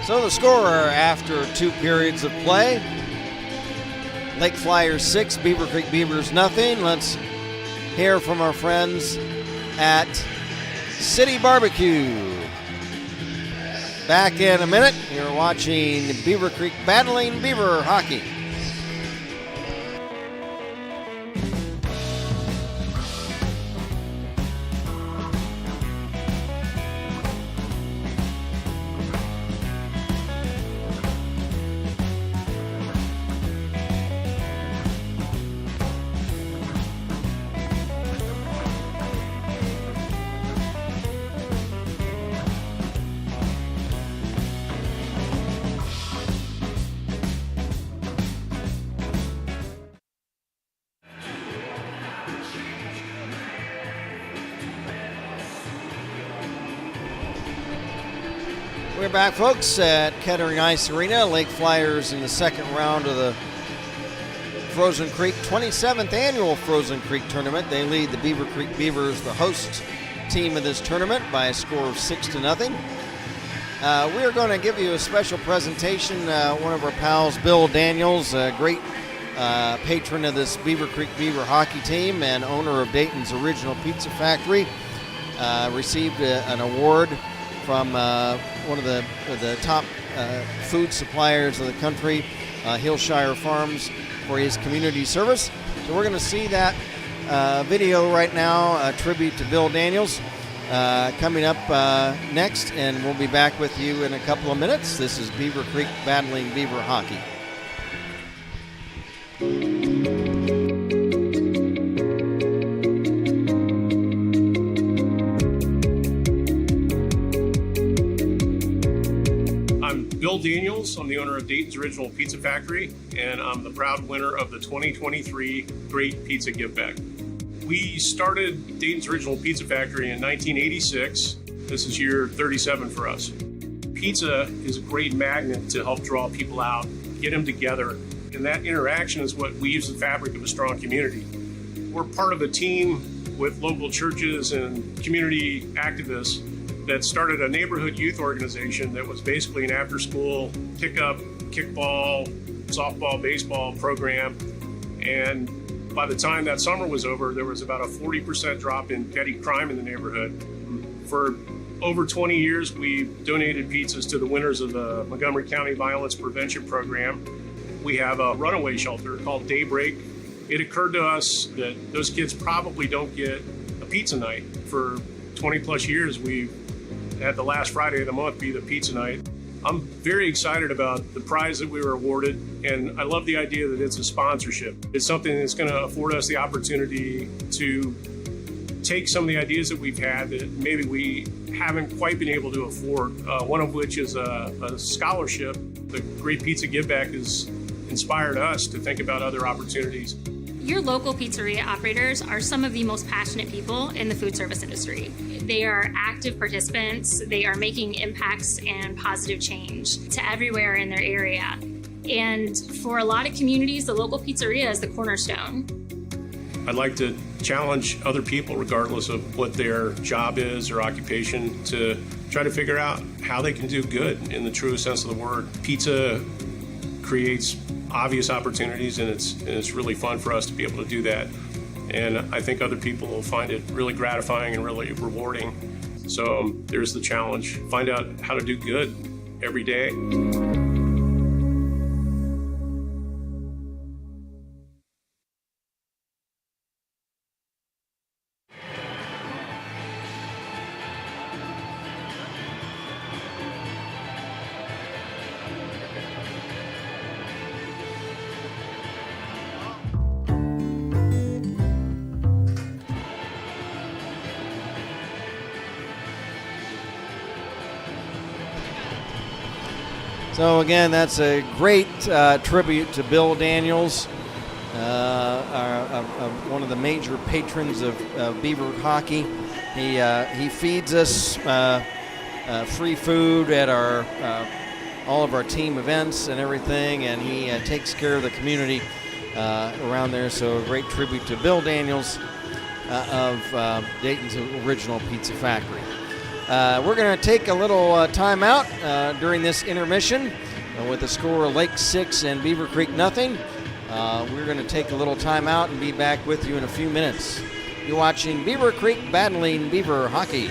So the score after 2 periods of play, Lake Flyers 6, Beaver Creek Beavers nothing. Let's hear from our friends at City Barbecue. Back in a minute. You're watching Beaver Creek battling Beaver hockey. We're back, folks, at Kettering Ice Arena. Lake Flyers in the second round of the Frozen Creek 27th Annual Frozen Creek Tournament. They lead the Beaver Creek Beavers, the host team of this tournament, by a score of 6-0. We are going to give you a special presentation. One of our pals, Bill Daniels, a great patron of this Beaver Creek Beaver hockey team and owner of Dayton's Original Pizza Factory, received an award from one of the top food suppliers of the country, Hillshire Farms, for his community service. So we're going to see that video right now, a tribute to Bill Daniels, coming up next, and we'll be back with you in a couple of minutes. This is Beaver Creek battling Beaver hockey. Bill Daniels. I'm the owner of Dayton's Original Pizza Factory, and I'm the proud winner of the 2023 Great Pizza Give Back. We started Dayton's Original Pizza Factory in 1986. This is year 37 for us. Pizza is a great magnet to help draw people out, get them together, and that interaction is what weaves the fabric of a strong community. We're part of a team with local churches and community activists that started a neighborhood youth organization that was basically an after-school pickup, kickball, softball, baseball program. And by the time that summer was over, there was about a 40% drop in petty crime in the neighborhood. For over 20 years, we donated pizzas to the winners of the Montgomery County Violence Prevention Program. We have a runaway shelter called Daybreak. It occurred to us that those kids probably don't get a pizza night. For 20 plus years, we've had the last Friday of the month be the pizza night. I'm very excited about the prize that we were awarded, and I love the idea that it's a sponsorship. It's something that's going to afford us the opportunity to take some of the ideas that we've had that maybe we haven't quite been able to afford, one of which is a scholarship. The Great Pizza Give Back has inspired us to think about other opportunities. Your local pizzeria operators are some of the most passionate people in the food service industry. They are active participants. They are making impacts and positive change to everywhere in their area. And for a lot of communities, the local pizzeria is the cornerstone. I'd like to challenge other people, regardless of what their job is or occupation, to try to figure out how they can do good in the truest sense of the word. Pizza creates obvious opportunities, and it's really fun for us to be able to do that. And I think other people will find it really gratifying and really rewarding. So there's the challenge. Find out how to do good every day. So again, that's a great tribute to Bill Daniels, one of the major patrons of Beaver hockey. He feeds us free food at all of our team events and everything, and he takes care of the community around there. So a great tribute to Bill Daniels of Dayton's Original Pizza Factory. We're going to take a little time out during this intermission with the score of Lake 6 and Beaver Creek nothing. We're going to take a little time out and be back with you in a few minutes. You're watching Beaver Creek battling Beaver hockey.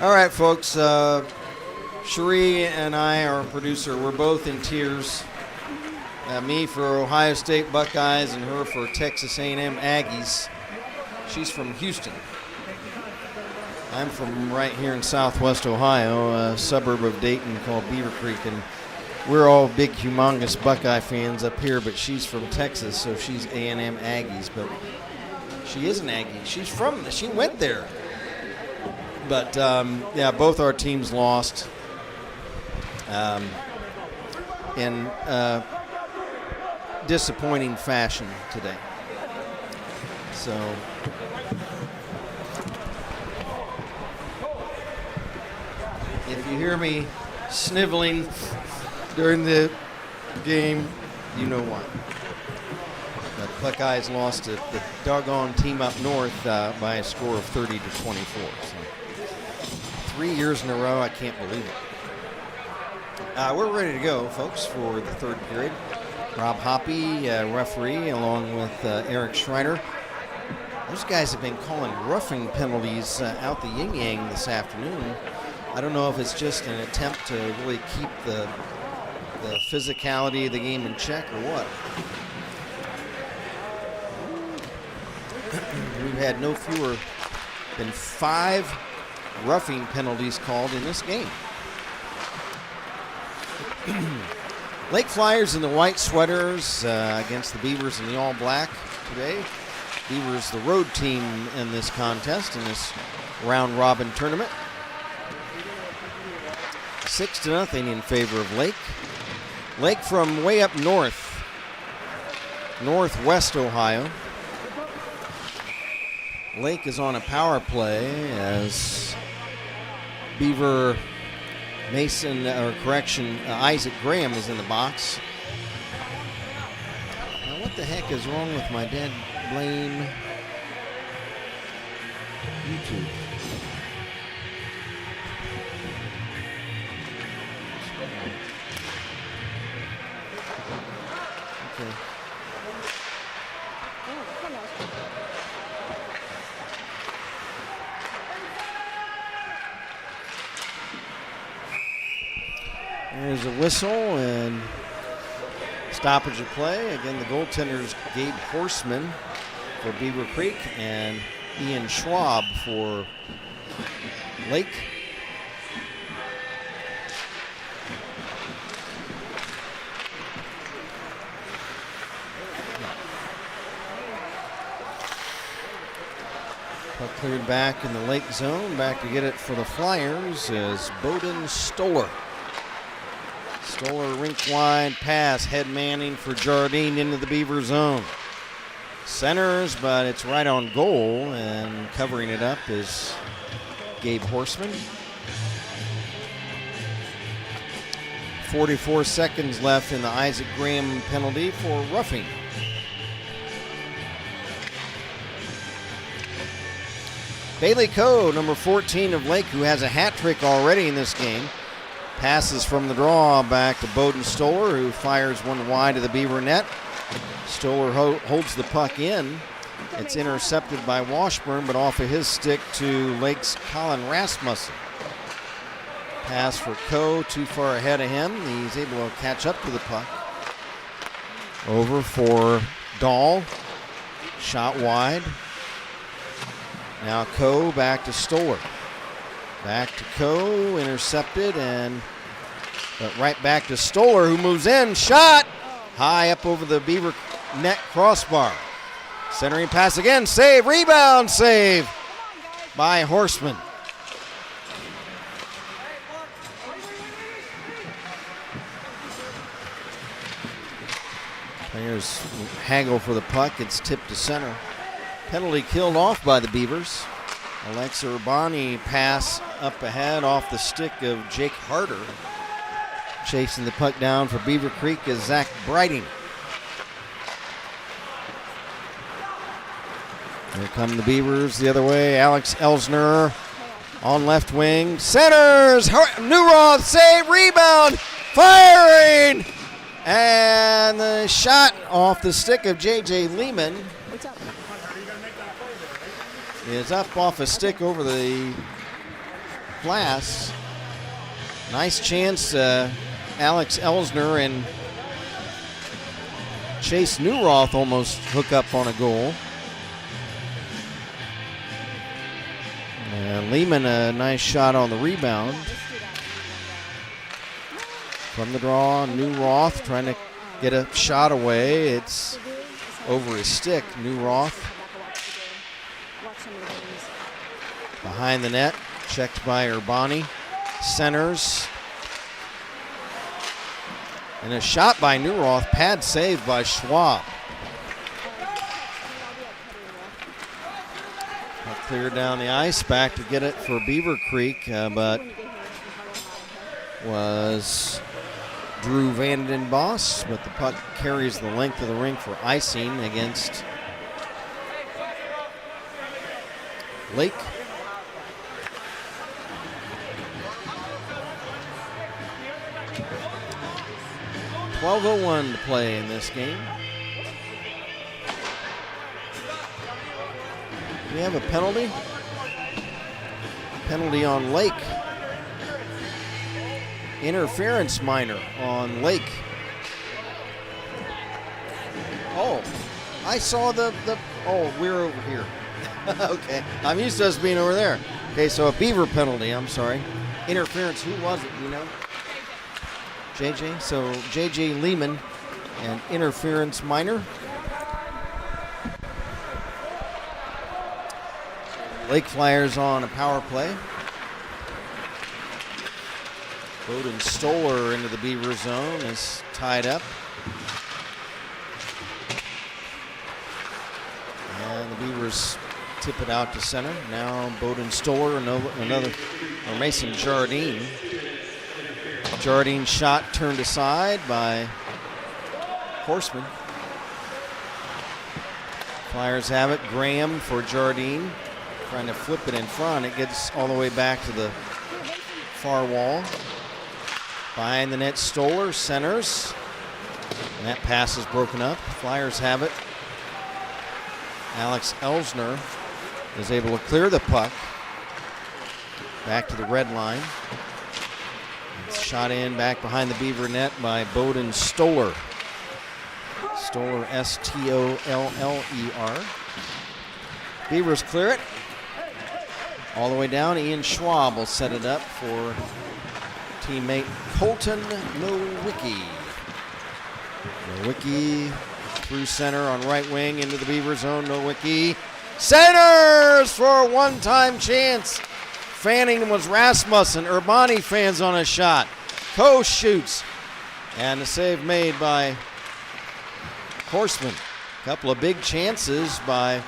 All right, folks. Cherie and I, our producer, we're both in tears. Me for Ohio State Buckeyes and her for Texas A&M Aggies. She's from Houston. I'm from right here in southwest Ohio, a suburb of Dayton called Beaver Creek, and we're all big, humongous Buckeye fans up here, but she's from Texas, so she's A&M Aggies, but she is an Aggie. She went there. But, yeah, both our teams lost in disappointing fashion today. So if you hear me sniveling during the game, you know why. The Buckeyes lost to the doggone team up north by a score of 30-24. So 3 years in a row, I can't believe it. We're ready to go, folks, for the third period. Rob Hoppy, referee, along with Eric Schreiner. Those guys have been calling roughing penalties out the yin-yang this afternoon. I don't know if it's just an attempt to really keep the physicality of the game in check or what. We've had no fewer than 5 roughing penalties called in this game. Lake Flyers in the white sweaters against the Beavers in the all black today. Beavers the road team in this contest, in this round robin tournament. 6-0 in favor of Lake. Lake from way up north, northwest Ohio. Lake is on a power play as Beaver Isaac Graham is in the box. Now what the heck is wrong with my dead blame YouTube? Okay. There's a whistle and stoppage of play. Again, the goaltenders Gabe Horseman for Beaver Creek and Ian Schwab for Lake. Puck cleared back in the Lake zone. Back to get it for the Flyers is Bowden Stoller. Stoller rink wide pass, head manning for Jardine into the Beaver zone. Centers, but it's right on goal, and covering it up is Gabe Horseman. 44 seconds left in the Isaac Graham penalty for roughing. Bailey Coe, number 14 of Lake, who has a hat trick already in this game. Passes from the draw back to Bowden Stoller, who fires one wide of the Beaver net. Stoller holds the puck in. It's intercepted by Washburn, but off of his stick to Lake's Colin Rasmussen. Pass for Coe, too far ahead of him. He's able to catch up to the puck. Over for Dahl. Shot wide. Now Coe back to Stoller. Back to Coe, intercepted, but right back to Stoller, who moves in. Shot high up over the Beaver net crossbar. Centering pass again, save, rebound, save by Horseman. Players haggle for the puck. It's tipped to center. Penalty killed off by the Beavers. Alexa Urbani pass up ahead off the stick of Jake Harder. Chasing the puck down for Beaver Creek is Zach Brighting. Here come the Beavers the other way. Alex Elsner on left wing. Centers! Newroth save, rebound, firing! And the shot off the stick of J.J. Lehman is up off a stick over the glass. Nice chance. Alex Elsner and Chase Newroth almost hook up on a goal. And Lehman, a nice shot on the rebound. From the draw, Newroth trying to get a shot away. It's over his stick. Newroth behind the net, checked by Urbani. Centers. And a shot by Newroth, pad saved by Schwab. Cleared down the ice, back to get it for Beaver Creek, but was Drew Vanden Boss, but the puck carries the length of the rink for icing against Lake. .12:01 to play in this game. We have a penalty. Penalty on Lake. Interference minor on Lake. Oh, I saw the oh, we're over here. Okay, I'm used to us being over there. Okay, so a Beaver penalty, I'm sorry. Interference, who was it, you know? JJ, so JJ Lehman and interference minor. Lake Flyers on a power play. Bowden Stoller into the Beaver zone is tied up. And the Beavers tip it out to center. Now Bowden Stoller, another, or Mason Jardine. Jardine's shot turned aside by Horseman. Flyers have it. Graham for Jardine. Trying to flip it in front. It gets all the way back to the far wall. Behind the net, Stoller centers. And that pass is broken up. Flyers have it. Alex Elsner is able to clear the puck. Back to the red line. It's shot in back behind the Beaver net by Bowden Stoller. Stoller, S-T-O-L-L-E-R. Beavers clear it. All the way down, Ian Schwab will set it up for teammate Colton Nowicki. Nowicki through center on right wing into the Beaver zone. Nowicki centers for a one-time chance. Fanning was Rasmussen. Urbani fans on a shot. Coe shoots. And the save made by Horseman. A couple of big chances by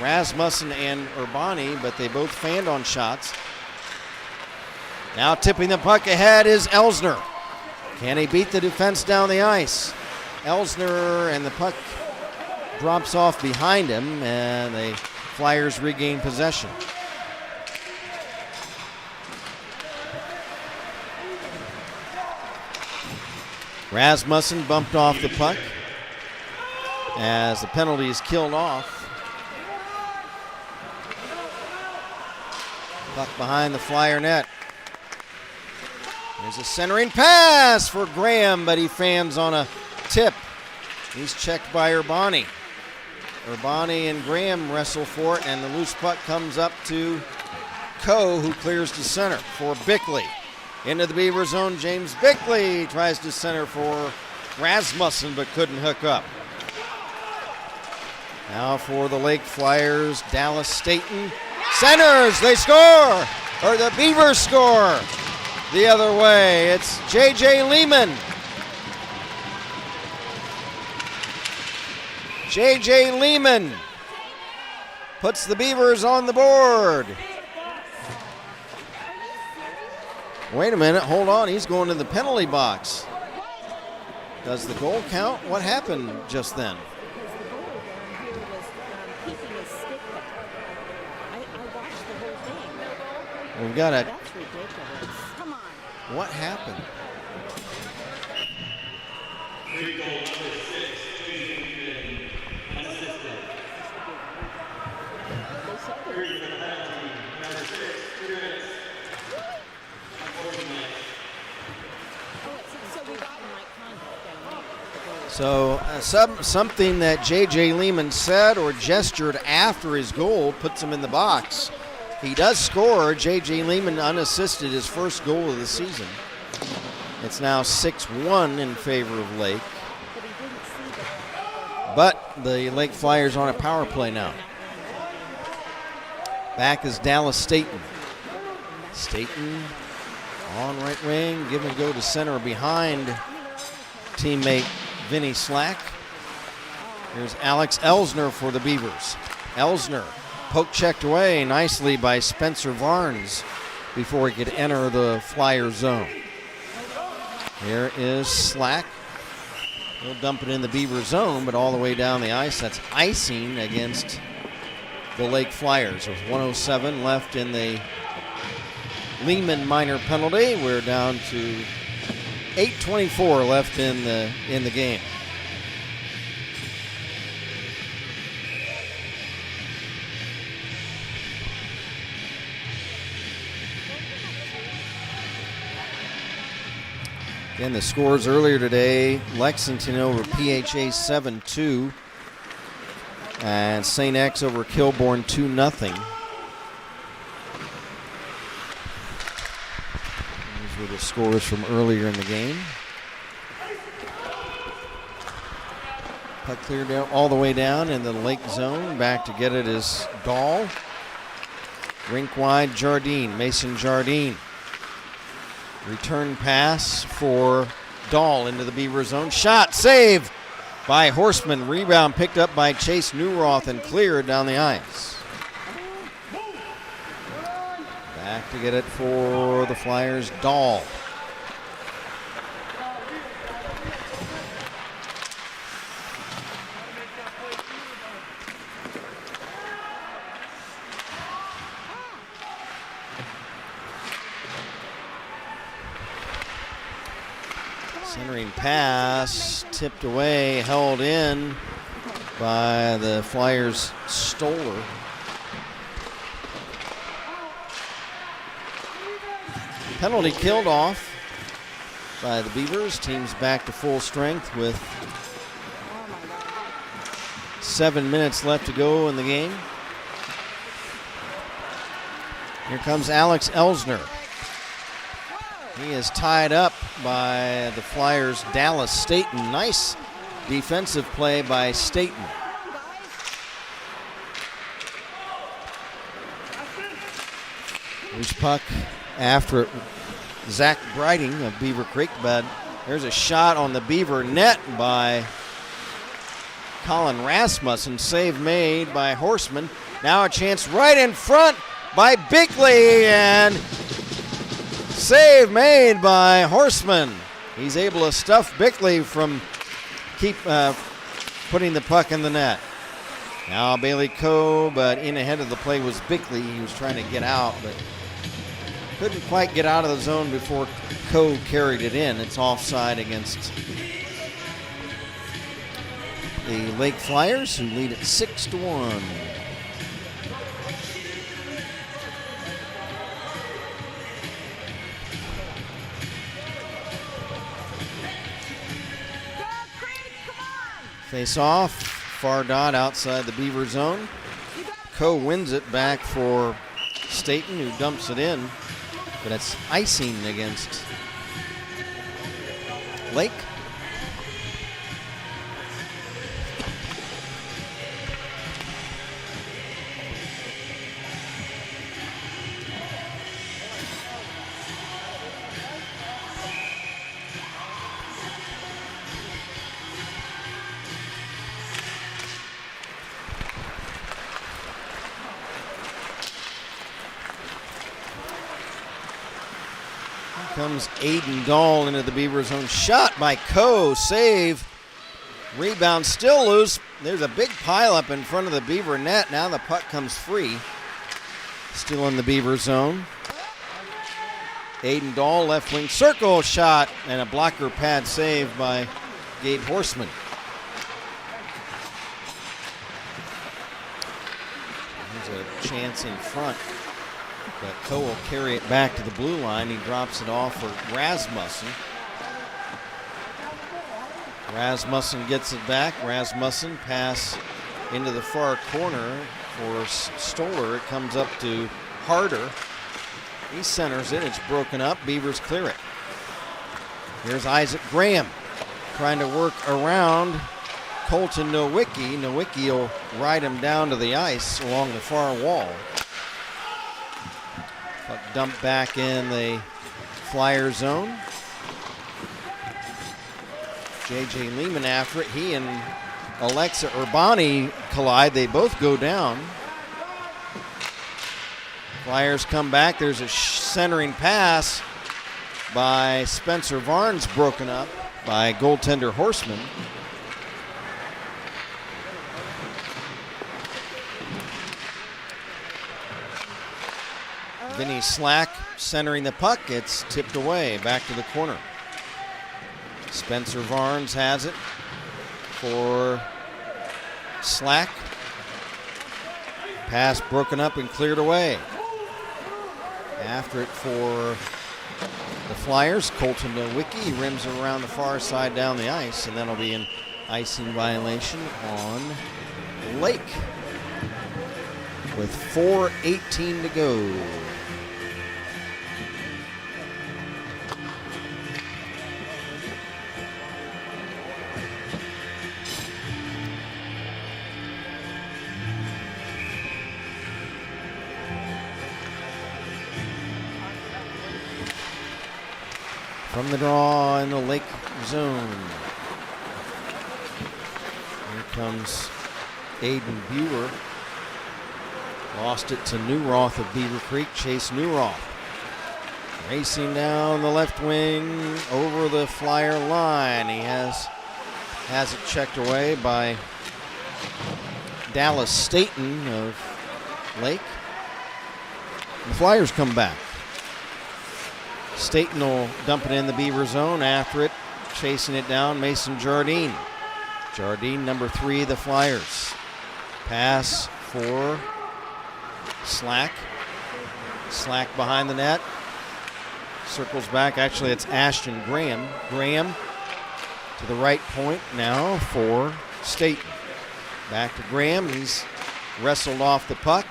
Rasmussen and Urbani, but they both fanned on shots. Now tipping the puck ahead is Elsner. Can he beat the defense down the ice? Elsner, and the puck drops off behind him, and the Flyers regain possession. Rasmussen bumped off the puck as the penalty is killed off. Puck behind the Flyer net. There's a centering pass for Graham, but he fans on a tip. He's checked by Urbani. Urbani and Graham wrestle for it, and the loose puck comes up to Coe, who clears to center for Bickley. Into the Beaver zone, James Bickley tries to center for Rasmussen, but couldn't hook up. Now for the Lake Flyers, Dallas Staten. Centers, they score! Or the Beavers score! The other way, it's J.J. Lehman. J.J. Lehman puts the Beavers on the board. Wait a minute, hold on, he's going to the penalty box. Does the goal count? What happened just then? We've got a... That's ridiculous. Come on. What happened? So we got Mike Conrad down there. So something that J.J. Lehman said or gestured after his goal puts him in the box. He does score. J.J. Lehman unassisted his first goal of the season. It's now 6-1 in favor of Lake. But the Lake Flyers on a power play now. Back is Dallas Staten. Staten on right wing, give and go to center behind teammate Vinny Slack. Here's Alex Elsner for the Beavers. Elsner poke checked away nicely by Spencer Varnes before he could enter the Flyer zone. Here is Slack. He'll dump it in the Beaver zone, but all the way down the ice. That's icing against the Lake Flyers. With 1:07 left in the Lehman minor penalty. We're down to 8:24 left in the game. Again, the scores earlier today, Lexington over PHA 7-2, and St. X over Kilbourne 2-0. These were the scores from earlier in the game. Puck cleared down all the way down in the Lake zone. Back to get it is Dahl. Rink wide, Jardine, Mason Jardine. Return pass for Dahl into the Beaver zone. Shot, save by Horseman. Rebound picked up by Chase Newroth and cleared down the ice. Back to get it for the Flyers, Dahl. Centering pass, tipped away, held in by the Flyers' Stoller. Penalty killed off by the Beavers. Team's back to full strength with 7 minutes left to go in the game. Here comes Alex Elsner. He is tied up by the Flyers' Dallas Staten. Nice defensive play by Staten. Here's puck after it. Zach Breiting of Beaver Creek, but there's a shot on the Beaver net by Colin Rasmussen. Save made by Horseman. Now a chance right in front by Bickley, and save made by Horseman. He's able to stuff Bickley from putting the puck in the net. Now Bailey Coe, but in ahead of the play was Bickley. He was trying to get out, but couldn't quite get out of the zone before Coe carried it in. It's offside against the Lake Flyers, who lead at 6-1. Face off, far dot outside the Beaver zone. Coe wins it back for Staten, who dumps it in, but it's icing against Lake. Comes Aiden Dahl into the Beaver zone. Shot by Coe. Save. Rebound still loose. There's a big pileup in front of the Beaver net. Now the puck comes free. Still in the Beaver zone. Aiden Dahl, left wing circle shot, and a blocker pad save by Gabe Horseman. There's a chance in front But Coe will carry it back to the blue line. He drops it off for Rasmussen. Rasmussen gets it back. Rasmussen pass into the far corner for Stoller. It comes up to Harder. He centers it. It's broken up. Beavers clear it. Here's Isaac Graham trying to work around Colton Nowicki. Nowicki will ride him down to the ice along the far wall. But dumped back in the Flyer zone. J.J. Lehman after it. He and Alexa Urbani collide. They both go down. Flyers come back. There's a centering pass by Spencer Varnes, broken up by goaltender Horseman. Vinny Slack centering the puck. It's tipped away back to the corner. Spencer Varnes has it for Slack. Pass broken up and cleared away. After it for the Flyers, Colton Nowicki rims around the far side down the ice, and that'll be an icing violation on Lake with 4:18 to go. From the draw in the Lake zone. Here comes Aiden Buer. Lost it to Newroth of Beaver Creek. Chase Newroth. Racing down the left wing over the Flyer line. He has it checked away by Dallas Staten of Lake. The Flyers come back. Staten will dump it in the Beaver zone. After it, chasing it down, Mason Jardine. Jardine, number 3, the Flyers. Pass for Slack. Slack behind the net. Circles back. Actually, it's Ashton Graham. Graham to the right point now for Staten. Back to Graham. He's wrestled off the puck.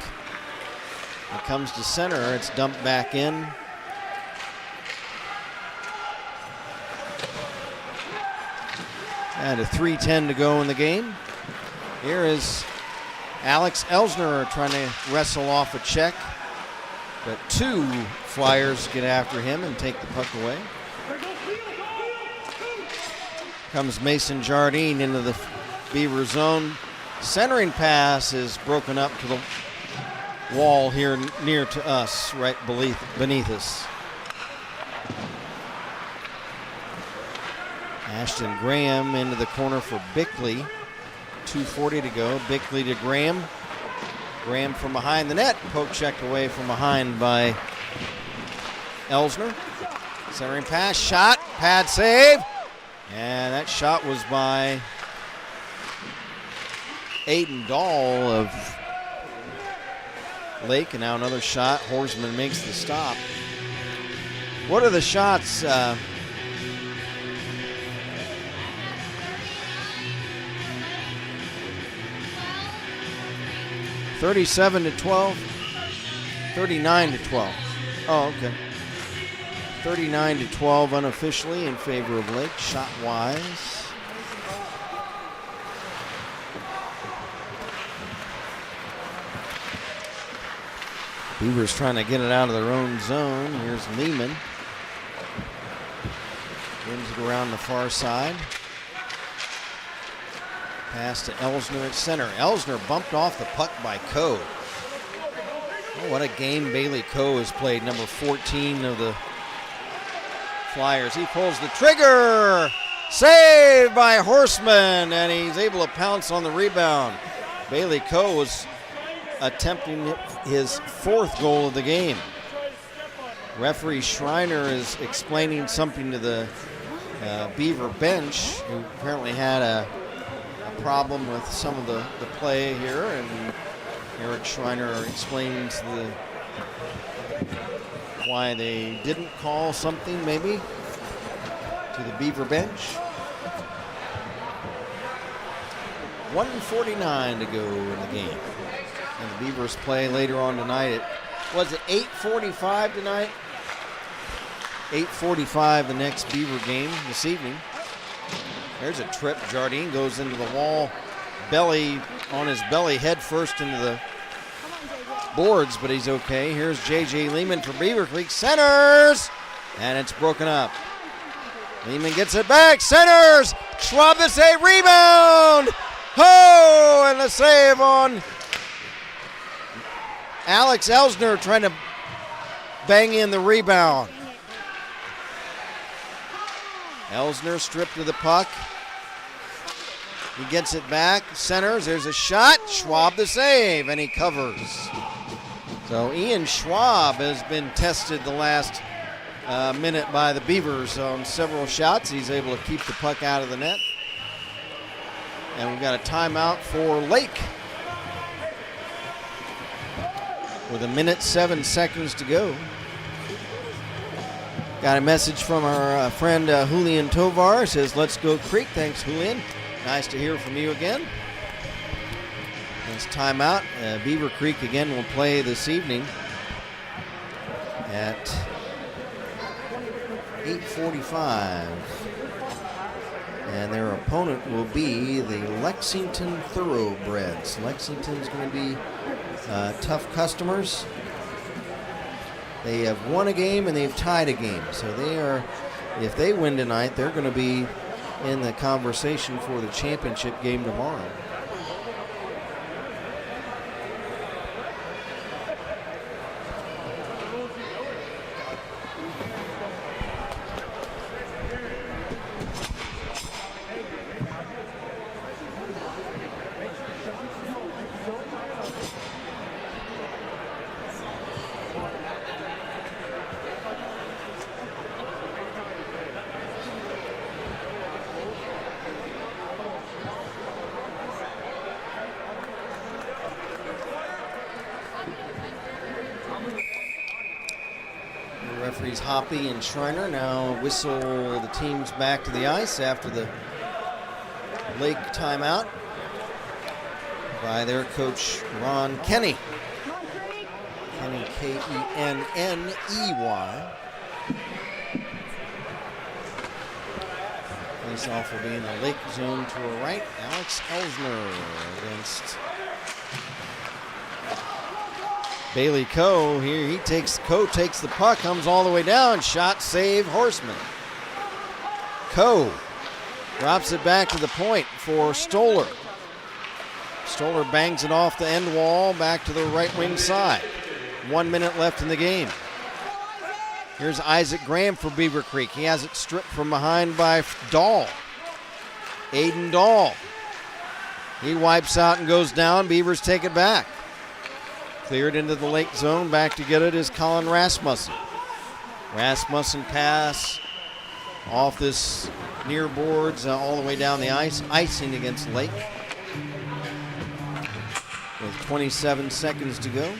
It comes to center. It's dumped back in. And a 3:10 to go in the game. Here is Alex Elsner trying to wrestle off a check. But 2 Flyers get after him and take the puck away. Comes Mason Jardine into the Beaver zone. Centering pass is broken up to the wall here near to us, right beneath us. Ashton Graham into the corner for Bickley. 2:40 to go. Bickley to Graham. Graham from behind the net. Poke checked away from behind by Elsner. Centering pass, shot, pad save. And that shot was by Aiden Dahl of Lake. And now another shot. Horsman makes the stop. What are the shots? 37-12, 39-12. Oh, okay. 39-12 unofficially in favor of Lake, shot-wise. Beavers trying to get it out of their own zone. Here's Lehman. Brings it around the far side. Pass to Elsner at center. Elsner bumped off the puck by Coe. Oh, what a game Bailey Coe has played, number 14 of the Flyers. He pulls the trigger. Saved by Horseman, and he's able to pounce on the rebound. Bailey Coe was attempting his 4th goal of the game. Referee Schreiner is explaining something to the Beaver bench, who apparently had a problem with some of the play here, and Eric Schreiner explains to the Why they didn't call something maybe to the Beaver bench. 1:49 to go in the game. And the Beavers play later on tonight. Was it 8:45 tonight? 8:45 the next Beaver game this evening. There's a trip. Jardine goes into the wall, on his belly, head first into the boards, but he's okay. Here's J.J. Lehman for Beaver Creek. Centers! And it's broken up. Lehman gets it back. Centers! Schwab the save. Rebound! Oh! And the save on Alex Elsner trying to bang in the rebound. Elsner stripped to the puck. He gets it back. Centers. There's a shot. Schwab the save, and he covers. So Ian Schwab has been tested the last minute by the Beavers on several shots. He's able to keep the puck out of the net. And we've got a timeout for Lake with 1:07 to go. Got a message from our friend Julian Tovar. Says, let's go Creek. Thanks, Julian. Nice to hear from you again. It's timeout. Beaver Creek again will play this evening at 8:45. And their opponent will be the Lexington Thoroughbreds. Lexington's going to be tough customers. They have won a game and they've tied a game. So they are, if they win tonight, they're going to be in the conversation for the championship game tomorrow. Referees Hoppy and Schreiner now whistle the teams back to the ice after the Lake timeout by their coach Ron Kenny. Kenny, K-E-N-N-E-Y. Face-off will be in the Lake zone to our right. Alex Elsner against Bailey Coe. Here Coe takes the puck, comes all the way down, shot, save, Horseman. Coe drops it back to the point for Stoller. Stoller bangs it off the end wall back to the right wing side. 1 minute left in the game. Here's Isaac Graham for Beaver Creek. He has it stripped from behind by Dahl. Aiden Dahl. He wipes out and goes down. Beavers take it back. Cleared into the Lake zone. Back to get it is Colin Rasmussen. Rasmussen pass off this near boards all the way down the ice. Icing against Lake. With 27 seconds to go.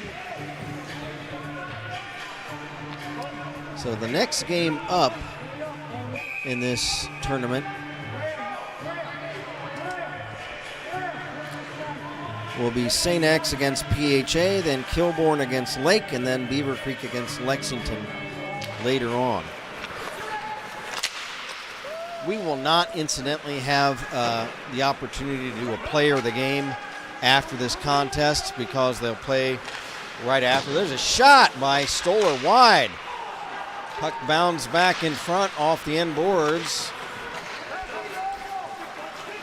So the next game up in this tournament will be St. X against PHA, then Kilbourne against Lake, and then Beaver Creek against Lexington later on. We will not incidentally have the opportunity to do a player of the game after this contest because they'll play right after. There's a shot by Stoller wide. Puck bounds back in front off the end boards.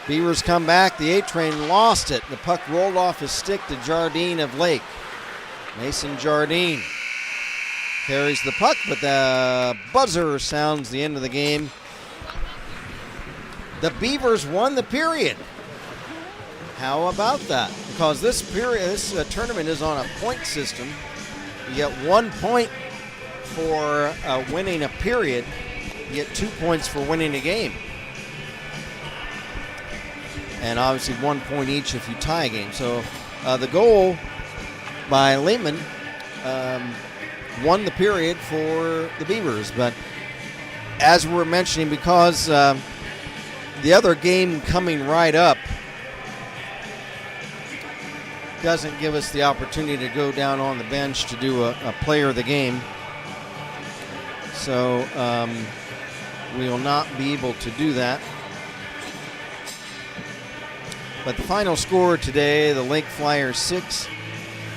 Beavers come back. The A-Train lost it. The puck rolled off his stick to Jardine of Lake. Mason Jardine carries the puck, but the buzzer sounds the end of the game. The Beavers won the period. How about that? Because this tournament is on a point system. You get 1 point for winning a period. You get 2 points for winning a game. And obviously 1 point each if you tie a game. So the goal by Lehman won the period for the Beavers. But as we're mentioning, because the other game coming right up doesn't give us the opportunity to go down on the bench to do a player of the game. So we will not be able to do that. But the final score today, the Lake Flyers 6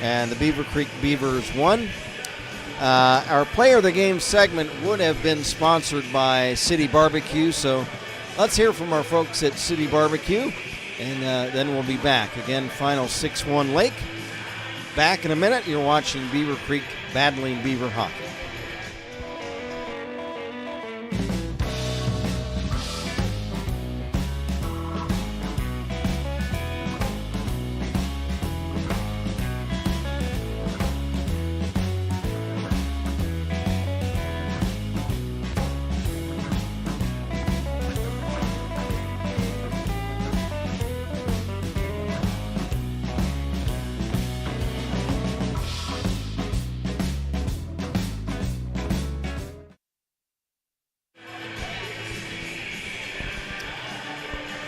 and the Beaver Creek Beavers 1. Our player of the game segment would have been sponsored by City Barbecue, so let's hear from our folks at City Barbecue, and then we'll be back. Again, final 6-1 Lake. Back in a minute. You're watching Beaver Creek battling Beaver hockey.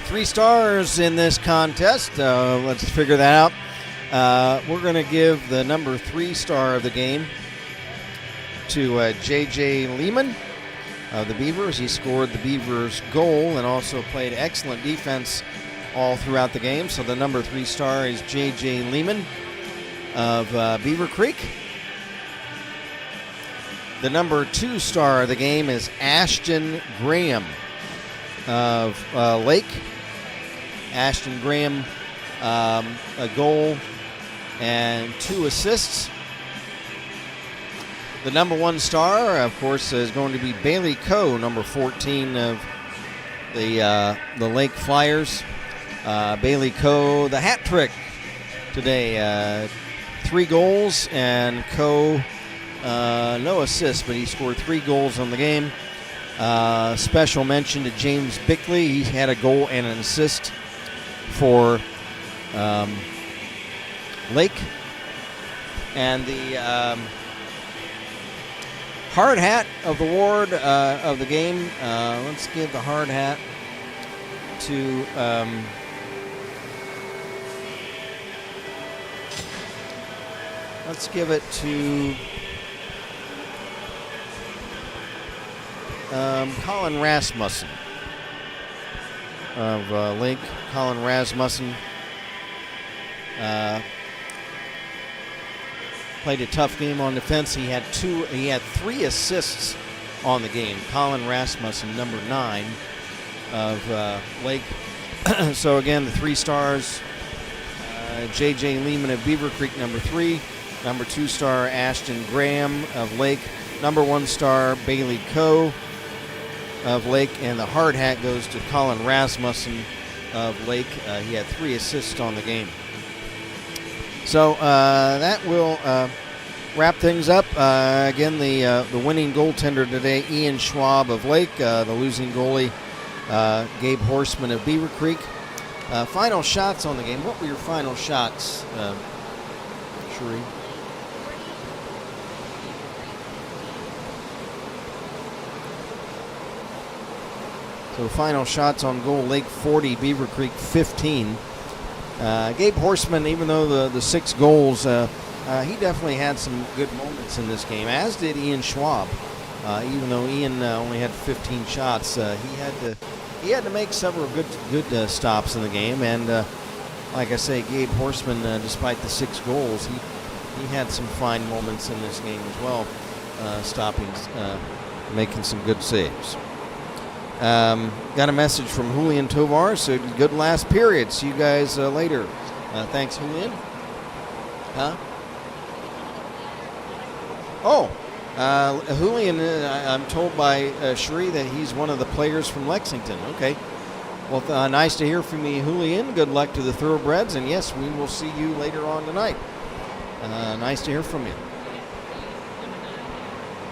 Three stars in this contest. Let's figure that out. We're going to give the number 3 star of the game to J.J. Lehman of the Beavers. He scored the Beavers' goal and also played excellent defense all throughout the game. So the number 3 star is J.J. Lehman of Beaver Creek. The number 2 star of the game is Ashton Graham of Lake. Ashton Graham, a goal and 2 assists. The number 1 star, of course, is going to be Bailey Coe, number 14 of the Lake Flyers. Bailey Coe, the hat trick today. 3 goals, and Coe, no assists, but he scored 3 goals on the game. Special mention to James Bickley. He had a goal and an assist for Lake. And the hard hat of the award of the game, let's give the hard hat to let's give it to Colin Rasmussen of Lake. Colin Rasmussen played a tough game on defense. He had 3 assists on the game. Colin Rasmussen, number 9 of Lake. So again, the 3 stars, J.J. Lehman of Beaver Creek, number 3. Number 2 star, Ashton Graham of Lake. Number 1 star, Bailey Coe of Lake. And the hard hat goes to Colin Rasmussen of Lake. He had 3 assists on the game. So that will wrap things up. Again, the winning goaltender today, Ian Schwab of Lake. The losing goalie, Gabe Horseman of Beaver Creek. Final shots on the game. What were your final shots, Sheree? So final shots on goal, Lake 40, Beaver Creek 15. Gabe Horseman, even though the 6 goals, he definitely had some good moments in this game, as did Ian Schwab. Even though Ian only had 15 shots, he had to make several good stops in the game. And like I say, Gabe Horseman, despite the 6 goals, he had some fine moments in this game as well, stopping, making some good saves. Got a message from Julian Tovar. So good last period. See you guys later. Thanks, Julian. Huh? Oh, Julian, I'm told by Sheree that he's one of the players from Lexington. Okay. Well, nice to hear from you, Julian. Good luck to the Thoroughbreds. And yes, we will see you later on tonight. Nice to hear from you.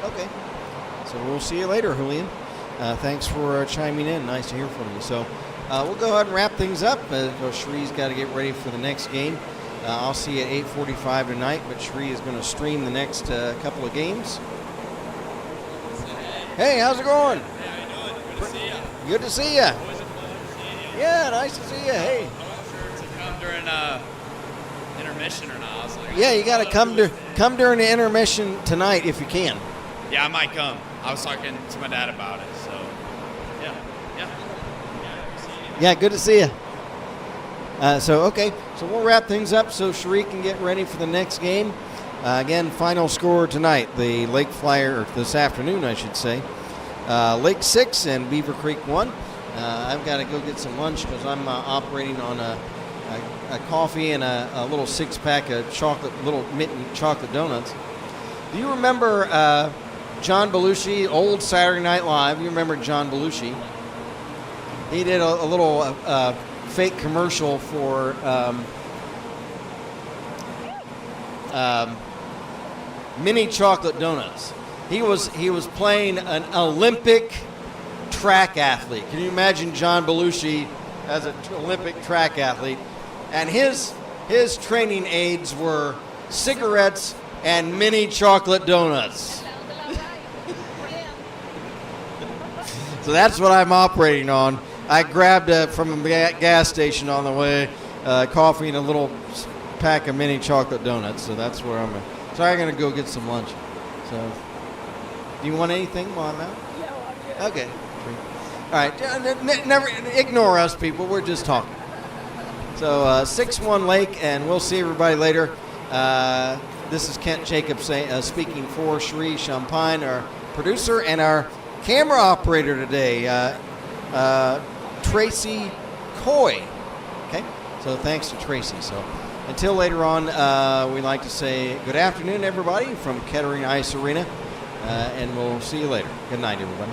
Okay. So we'll see you later, Julian. Thanks for chiming in. Nice to hear from you. So we'll go ahead and wrap things up. Sheree's got to get ready for the next game. I'll see you at 8:45 tonight, but Shree is going to stream the next couple of games. Hey, how's it going? Hey, how you doing? Good to see you. Good to see you. Always a pleasure seeing you. Yeah, nice to see you. Hey. I wasn't sure to come during intermission or not. I was like, Yeah, you got to come during the intermission tonight if you can. yeah, I might come. I was talking to my dad about it, so yeah. Good to see you. Yeah, good to see you. So we'll wrap things up so Sheree can get ready for the next game. Again, final score tonight, the Lake Flyer, or this afternoon, I should say. Lake 6 and Beaver Creek 1. I've got to go get some lunch because I'm operating on a coffee and a little 6-pack of little mitten chocolate donuts. Do you remember John Belushi, old Saturday Night Live? You remember John Belushi? He did a little fake commercial for mini chocolate donuts. He was playing an Olympic track athlete. Can you imagine John Belushi as an Olympic track athlete? And his training aids were cigarettes and mini chocolate donuts. So that's what I'm operating on. I grabbed from a gas station on the way coffee and a little pack of mini chocolate donuts. So that's where I'm at. So I'm going to go get some lunch. So, do you want anything while I'm out? No, I'm good. Okay. All right. Never ignore us, people. We're just talking. So 6-1 Lake, and we'll see everybody later. This is Kent Jacobs speaking for Sheree Champagne, our producer, and our camera operator today, Tracy Coy. Okay. So thanks to Tracy. So until later on, we'd like to say good afternoon, everybody, from Kettering Ice Arena, and we'll see you later. Good night, everybody.